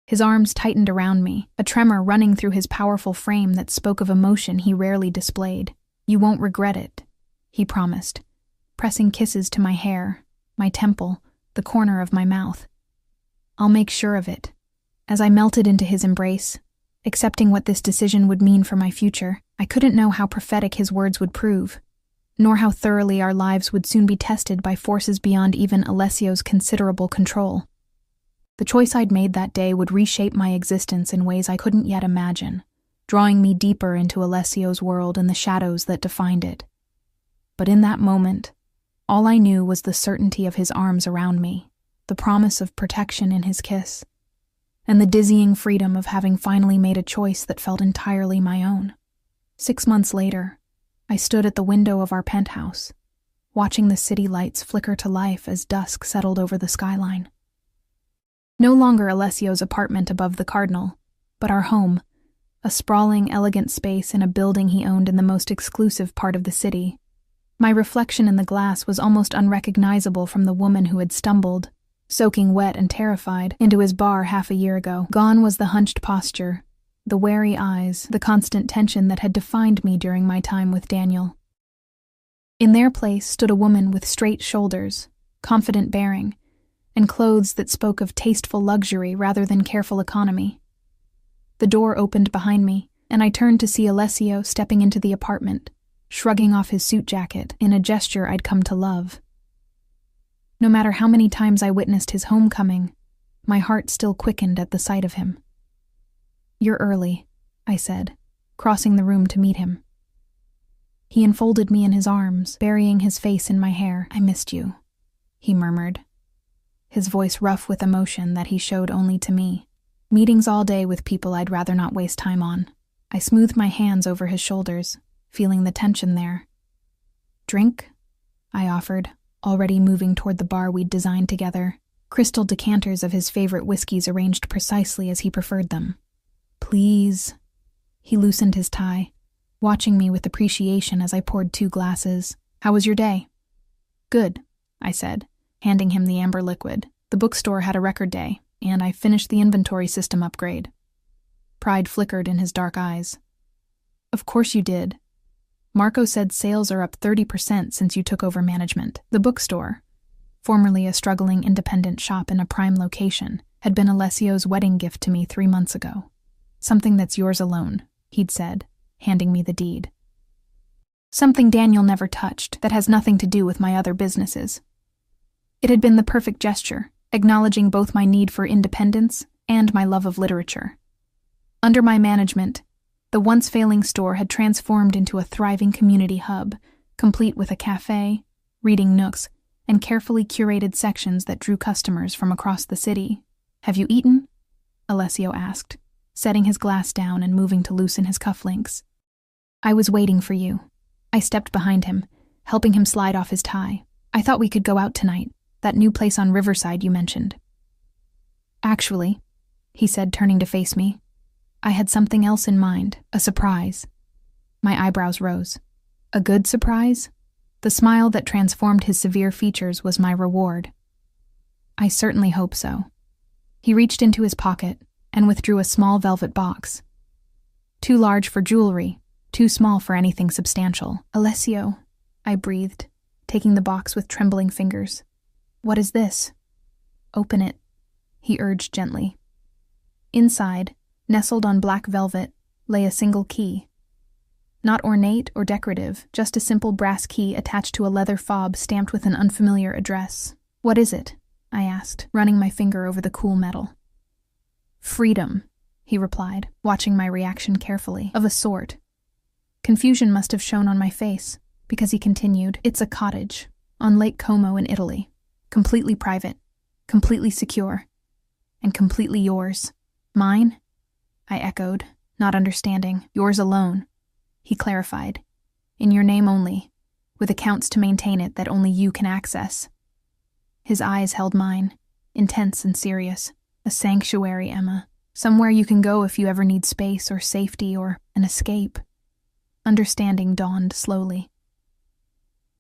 His arms tightened around me, a tremor running through his powerful frame that spoke of emotion he rarely displayed. You won't regret it, he promised, pressing kisses to my hair, my temple, the corner of my mouth. I'll make sure of it. As I melted into his embrace, accepting what this decision would mean for my future, I couldn't know how prophetic his words would prove, nor how thoroughly our lives would soon be tested by forces beyond even Alessio's considerable control. The choice I'd made that day would reshape my existence in ways I couldn't yet imagine, drawing me deeper into Alessio's world and the shadows that defined it. But in that moment, all I knew was the certainty of his arms around me, the promise of protection in his kiss, and the dizzying freedom of having finally made a choice that felt entirely my own. 6 months later, I stood at the window of our penthouse, watching the city lights flicker to life as dusk settled over the skyline. No longer Alessio's apartment above the Cardinal, but our home, a sprawling, elegant space in a building he owned in the most exclusive part of the city. My reflection in the glass was almost unrecognizable from the woman who had stumbled, soaking wet and terrified, into his bar half a year ago. Gone was the hunched posture, the wary eyes, the constant tension that had defined me during my time with Daniel. In their place stood a woman with straight shoulders, confident bearing, and clothes that spoke of tasteful luxury rather than careful economy. The door opened behind me, and I turned to see Alessio stepping into the apartment, shrugging off his suit jacket in a gesture I'd come to love. No matter how many times I witnessed his homecoming, my heart still quickened at the sight of him. "You're early," I said, crossing the room to meet him. He enfolded me in his arms, burying his face in my hair. "I missed you," he murmured, his voice rough with emotion that he showed only to me. Meetings all day with people I'd rather not waste time on. I smoothed my hands over his shoulders, feeling the tension there. "Drink?" I offered, already moving toward the bar we'd designed together, crystal decanters of his favorite whiskeys arranged precisely as he preferred them. "Please." He loosened his tie, watching me with appreciation as I poured 2 glasses. "How was your day?" "Good," I said, handing him the amber liquid. "The bookstore had a record day, and I finished the inventory system upgrade." Pride flickered in his dark eyes. "Of course you did. Marco said sales are up 30% since you took over management. The bookstore, formerly a struggling independent shop in a prime location, had been Alessio's wedding gift to me 3 months ago. Something that's yours alone," he'd said, handing me the deed. "Something Daniel never touched that has nothing to do with my other businesses." It had been the perfect gesture, acknowledging both my need for independence and my love of literature. Under my management, the once failing store had transformed into a thriving community hub, complete with a cafe, reading nooks, and carefully curated sections that drew customers from across the city. "Have you eaten?" Alessio asked, setting his glass down and moving to loosen his cufflinks. "I was waiting for you." I stepped behind him, helping him slide off his tie. "I thought we could go out tonight, that new place on Riverside you mentioned." "Actually," he said, turning to face me, "I had something else in mind, a surprise." My eyebrows rose. A good surprise? The smile that transformed his severe features was my reward. "I certainly hope so." He reached into his pocket and withdrew a small velvet box. "Too large for jewelry, too small for anything substantial." "Alessio," I breathed, taking the box with trembling fingers. "What is this?" "Open it," he urged gently. Inside, nestled on black velvet, lay a single key. Not ornate or decorative, just a simple brass key attached to a leather fob stamped with an unfamiliar address. "What is it?" I asked, running my finger over the cool metal. "Freedom," he replied, watching my reaction carefully. "Of a sort." Confusion must have shown on my face, because he continued, "It's a cottage, on Lake Como in Italy. Completely private, completely secure, and completely yours." "Mine?" I echoed, not understanding. "Yours alone," he clarified. "In your name only, with accounts to maintain it that only you can access." His eyes held mine, intense and serious. "A sanctuary, Emma. Somewhere you can go if you ever need space or safety or an escape." Understanding dawned slowly.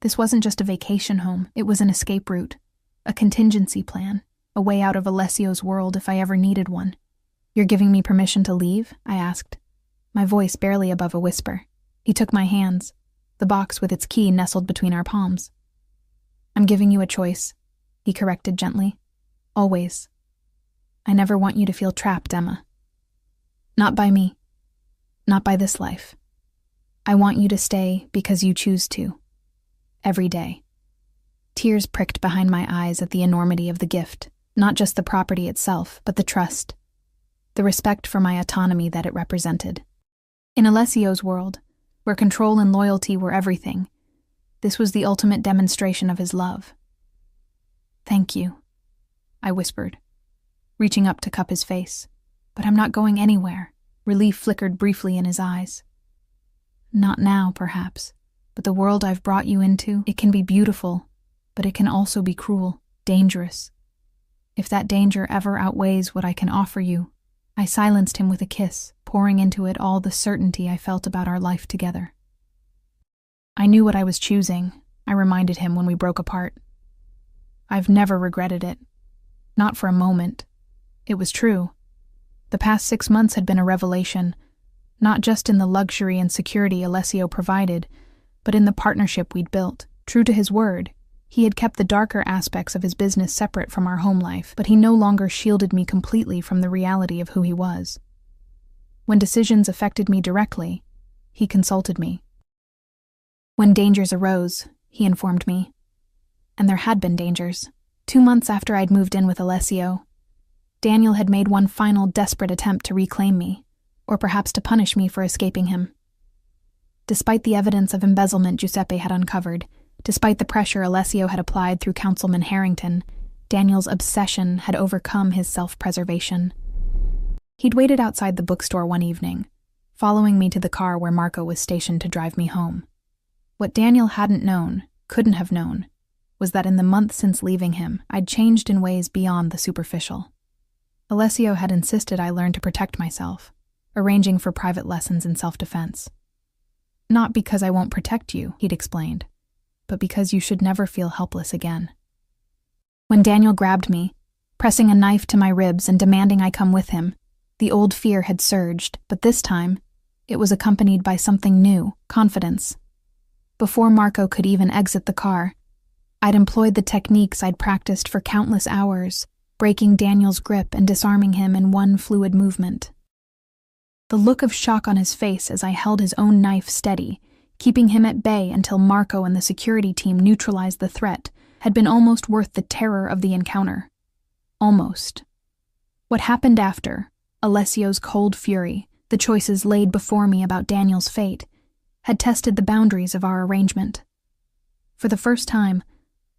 This wasn't just a vacation home, it was an escape route, a contingency plan, a way out of Alessio's world if I ever needed one. "You're giving me permission to leave?" I asked, my voice barely above a whisper. He took my hands, the box with its key nestled between our palms. "I'm giving you a choice," he corrected gently. "Always. I never want you to feel trapped, Emma. Not by me. Not by this life. I want you to stay because you choose to. Every day." Tears pricked behind my eyes at the enormity of the gift, not just the property itself, but the trust, the respect for my autonomy that it represented. In Alessio's world, where control and loyalty were everything, this was the ultimate demonstration of his love. "Thank you," I whispered, reaching up to cup his face. "But I'm not going anywhere." Relief flickered briefly in his eyes. "Not now, perhaps, but the world I've brought you into, it can be beautiful, but it can also be cruel, dangerous. If that danger ever outweighs what I can offer you," I silenced him with a kiss, pouring into it all the certainty I felt about our life together. "I knew what I was choosing," I reminded him when we broke apart. "I've never regretted it. Not for a moment." It was true. The past 6 months had been a revelation, not just in the luxury and security Alessio provided, but in the partnership we'd built. True to his word, he had kept the darker aspects of his business separate from our home life, but he no longer shielded me completely from the reality of who he was. When decisions affected me directly, he consulted me. When dangers arose, he informed me. And there had been dangers. 2 months after I'd moved in with Alessio, Daniel had made one final desperate attempt to reclaim me, or perhaps to punish me for escaping him. Despite the evidence of embezzlement Giuseppe had uncovered, despite the pressure Alessio had applied through Councilman Harrington, Daniel's obsession had overcome his self-preservation. He'd waited outside the bookstore one evening, following me to the car where Marco was stationed to drive me home. What Daniel hadn't known, couldn't have known, was that in the months since leaving him, I'd changed in ways beyond the superficial. Alessio had insisted I learn to protect myself, arranging for private lessons in self-defense. Not because I won't protect you, he'd explained, but because you should never feel helpless again. When Daniel grabbed me, pressing a knife to my ribs and demanding I come with him, the old fear had surged, but this time, it was accompanied by something new, confidence. Before Marco could even exit the car, I'd employed the techniques I'd practiced for countless hours, breaking Daniel's grip and disarming him in one fluid movement. The look of shock on his face as I held his own knife steady, keeping him at bay until Marco and the security team neutralized the threat, had been almost worth the terror of the encounter. Almost. What happened after, Alessio's cold fury, the choices laid before me about Daniel's fate, had tested the boundaries of our arrangement. For the first time,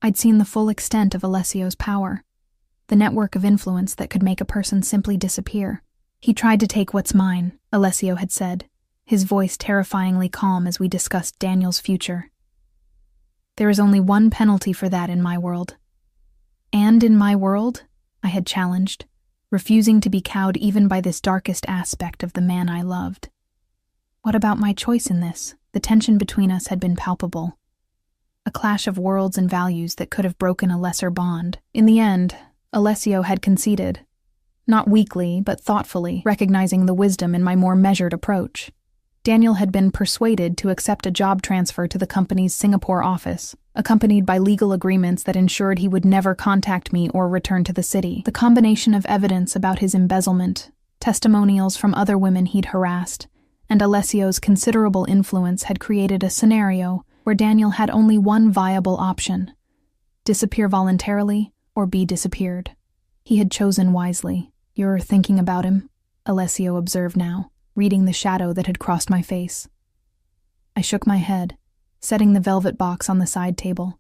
I'd seen the full extent of Alessio's power, the network of influence that could make a person simply disappear. He tried to take what's mine, Alessio had said, his voice terrifyingly calm as we discussed Daniel's future. There is only one penalty for that in my world. And in my world, I had challenged, refusing to be cowed even by this darkest aspect of the man I loved. What about my choice in this? The tension between us had been palpable. A clash of worlds and values that could have broken a lesser bond. In the end, Alessio had conceded. Not weakly, but thoughtfully, recognizing the wisdom in my more measured approach. Daniel had been persuaded to accept a job transfer to the company's Singapore office, accompanied by legal agreements that ensured he would never contact me or return to the city. The combination of evidence about his embezzlement, testimonials from other women he'd harassed, and Alessio's considerable influence had created a scenario where Daniel had only one viable option: disappear voluntarily or be disappeared. He had chosen wisely. "You're thinking about him?" Alessio observed now, reading the shadow that had crossed my face. I shook my head, setting the velvet box on the side table.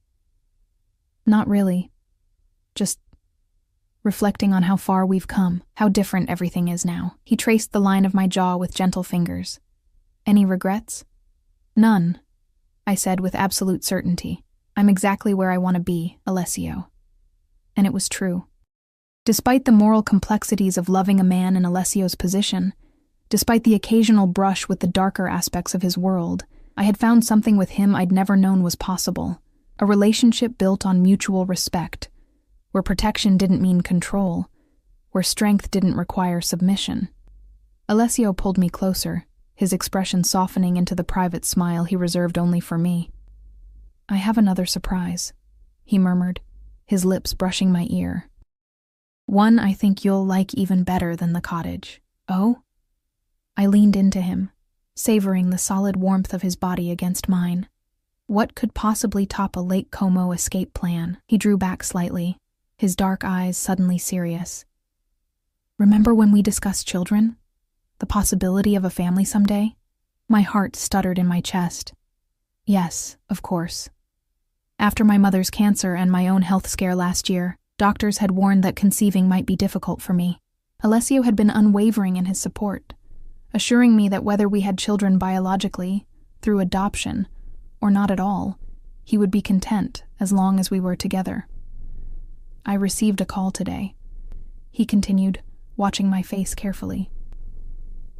"Not really. Just reflecting on how far we've come, how different everything is now." He traced the line of my jaw with gentle fingers. "Any regrets?" "None," I said with absolute certainty. "I'm exactly where I want to be, Alessio." And it was true. Despite the moral complexities of loving a man in Alessio's position, despite the occasional brush with the darker aspects of his world, I had found something with him I'd never known was possible, a relationship built on mutual respect, where protection didn't mean control, where strength didn't require submission. Alessio pulled me closer, his expression softening into the private smile he reserved only for me. "I have another surprise," he murmured, his lips brushing my ear. "One I think you'll like even better than the cottage." "Oh?" I leaned into him, savoring the solid warmth of his body against mine. What could possibly top a Lake Como escape plan? He drew back slightly, his dark eyes suddenly serious. "Remember when we discussed children? The possibility of a family someday?" My heart stuttered in my chest. "Yes, of course." After my mother's cancer and my own health scare last year, doctors had warned that conceiving might be difficult for me. Alessio had been unwavering in his support, assuring me that whether we had children biologically, through adoption, or not at all, he would be content as long as we were together. "I received a call today," he continued, watching my face carefully.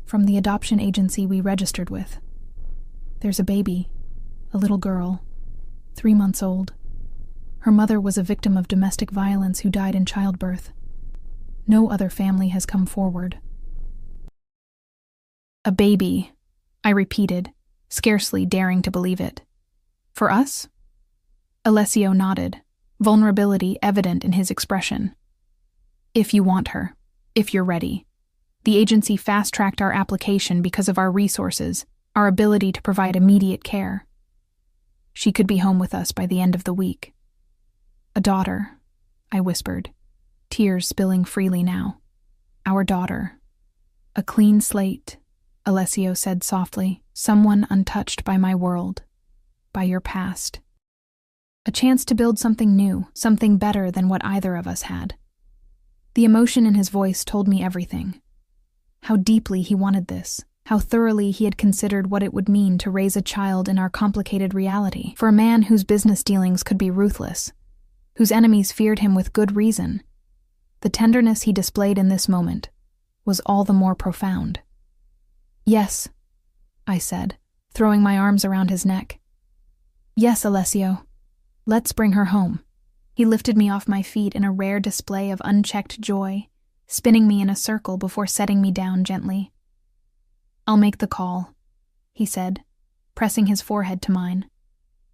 "From the adoption agency we registered with. There's a baby, a little girl, 3 months old. Her mother was a victim of domestic violence who died in childbirth. No other family has come forward." "A baby," I repeated, scarcely daring to believe it. "For us?" Alessio nodded, vulnerability evident in his expression. "If you want her, if you're ready. The agency fast-tracked our application because of our resources, our ability to provide immediate care." She could be home with us by the end of the week. A daughter, I whispered, tears spilling freely now. Our daughter. A clean slate, Alessio said softly, someone untouched by my world, by your past. A chance to build something new, something better than what either of us had. The emotion in his voice told me everything. How deeply he wanted this, how thoroughly he had considered what it would mean to raise a child in our complicated reality, for a man whose business dealings could be ruthless, whose enemies feared him with good reason. The tenderness he displayed in this moment was all the more profound. Yes, I said, throwing my arms around his neck. Yes, Alessio. Let's bring her home. He lifted me off my feet in a rare display of unchecked joy, spinning me in a circle before setting me down gently. I'll make the call, he said, pressing his forehead to mine.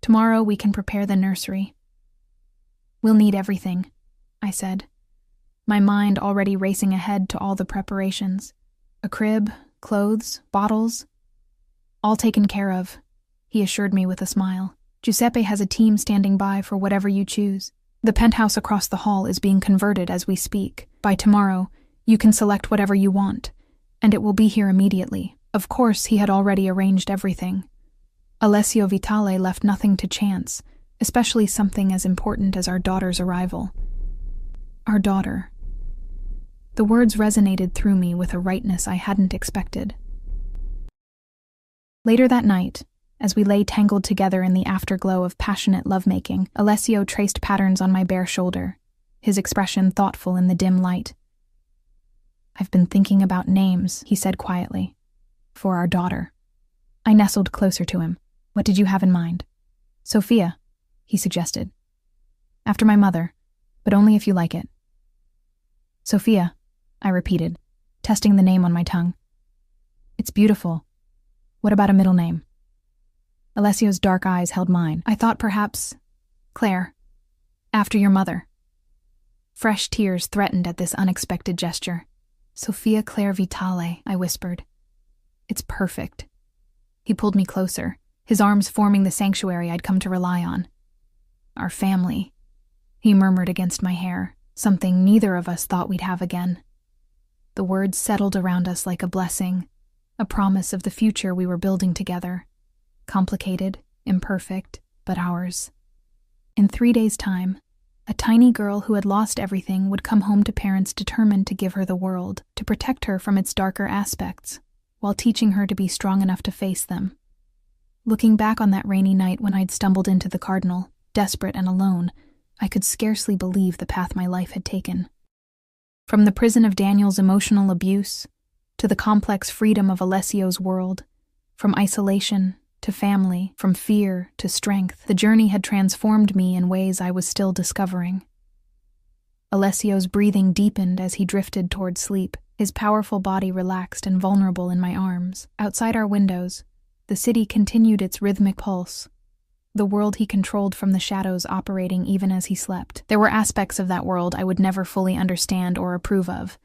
Tomorrow we can prepare the nursery. We'll need everything, I said, my mind already racing ahead to all the preparations. A crib, clothes, bottles. All taken care of, he assured me with a smile. Giuseppe has a team standing by for whatever you choose. The penthouse across the hall is being converted as we speak. By tomorrow, you can select whatever you want, and it will be here immediately. Of course, he had already arranged everything. Alessio Vitale left nothing to chance, especially something as important as our daughter's arrival. Our daughter. The words resonated through me with a rightness I hadn't expected. Later that night, as we lay tangled together in the afterglow of passionate lovemaking, Alessio traced patterns on my bare shoulder, his expression thoughtful in the dim light. I've been thinking about names, he said quietly, for our daughter. I nestled closer to him. What did you have in mind? Sophia, he suggested. After my mother, but only if you like it. Sophia, I repeated, testing the name on my tongue. It's beautiful. What about a middle name? Alessio's dark eyes held mine. I thought perhaps Claire, after your mother. Fresh tears threatened at this unexpected gesture. Sophia Claire Vitale, I whispered. It's perfect. He pulled me closer, his arms forming the sanctuary I'd come to rely on. Our family, he murmured against my hair, something neither of us thought we'd have again. The words settled around us like a blessing, a promise of the future we were building together. Complicated, imperfect, but ours. In 3 days' time, a tiny girl who had lost everything would come home to parents determined to give her the world, to protect her from its darker aspects, while teaching her to be strong enough to face them. Looking back on that rainy night when I'd stumbled into the Cardinal, desperate and alone, I could scarcely believe the path my life had taken. From the prison of Daniel's emotional abuse, to the complex freedom of Alessio's world, from isolation to family, from fear to strength, the journey had transformed me in ways I was still discovering. Alessio's breathing deepened as he drifted toward sleep, his powerful body relaxed and vulnerable in my arms. Outside our windows, the city continued its rhythmic pulse, the world he controlled from the shadows operating even as he slept. There were aspects of that world I would never fully understand or approve of,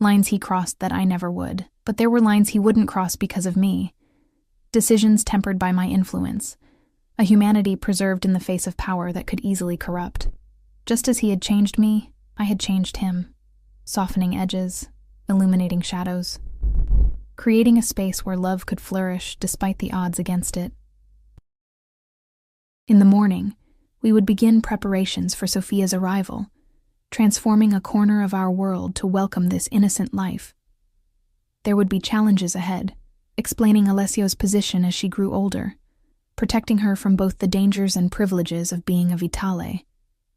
lines he crossed that I never would, but there were lines he wouldn't cross because of me. Decisions tempered by my influence, a humanity preserved in the face of power that could easily corrupt. Just as he had changed me, I had changed him, softening edges, illuminating shadows, creating a space where love could flourish despite the odds against it. In the morning, we would begin preparations for Sophia's arrival, transforming a corner of our world to welcome this innocent life. There would be challenges ahead, explaining Alessio's position as she grew older, protecting her from both the dangers and privileges of being a Vitale,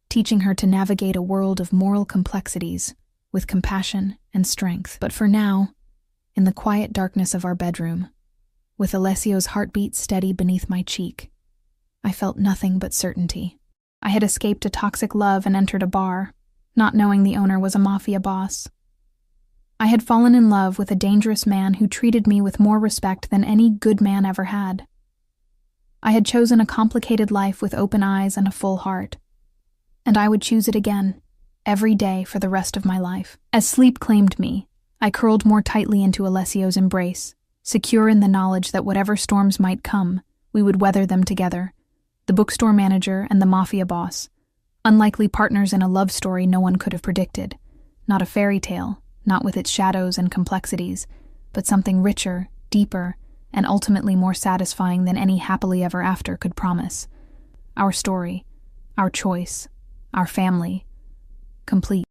teaching her to navigate a world of moral complexities with compassion and strength. But for now, in the quiet darkness of our bedroom, with Alessio's heartbeat steady beneath my cheek, I felt nothing but certainty. I had escaped a toxic love and entered a bar, not knowing the owner was a mafia boss. I had fallen in love with a dangerous man who treated me with more respect than any good man ever had. I had chosen a complicated life with open eyes and a full heart, and I would choose it again, every day for the rest of my life. As sleep claimed me, I curled more tightly into Alessio's embrace, secure in the knowledge that whatever storms might come, we would weather them together, The bookstore manager and the Mafia boss. Unlikely partners in a love story no one could have predicted. Not a fairy tale, not with its shadows and complexities, but something richer, deeper, and ultimately more satisfying than any happily ever after could promise. Our story, our choice, our family, complete.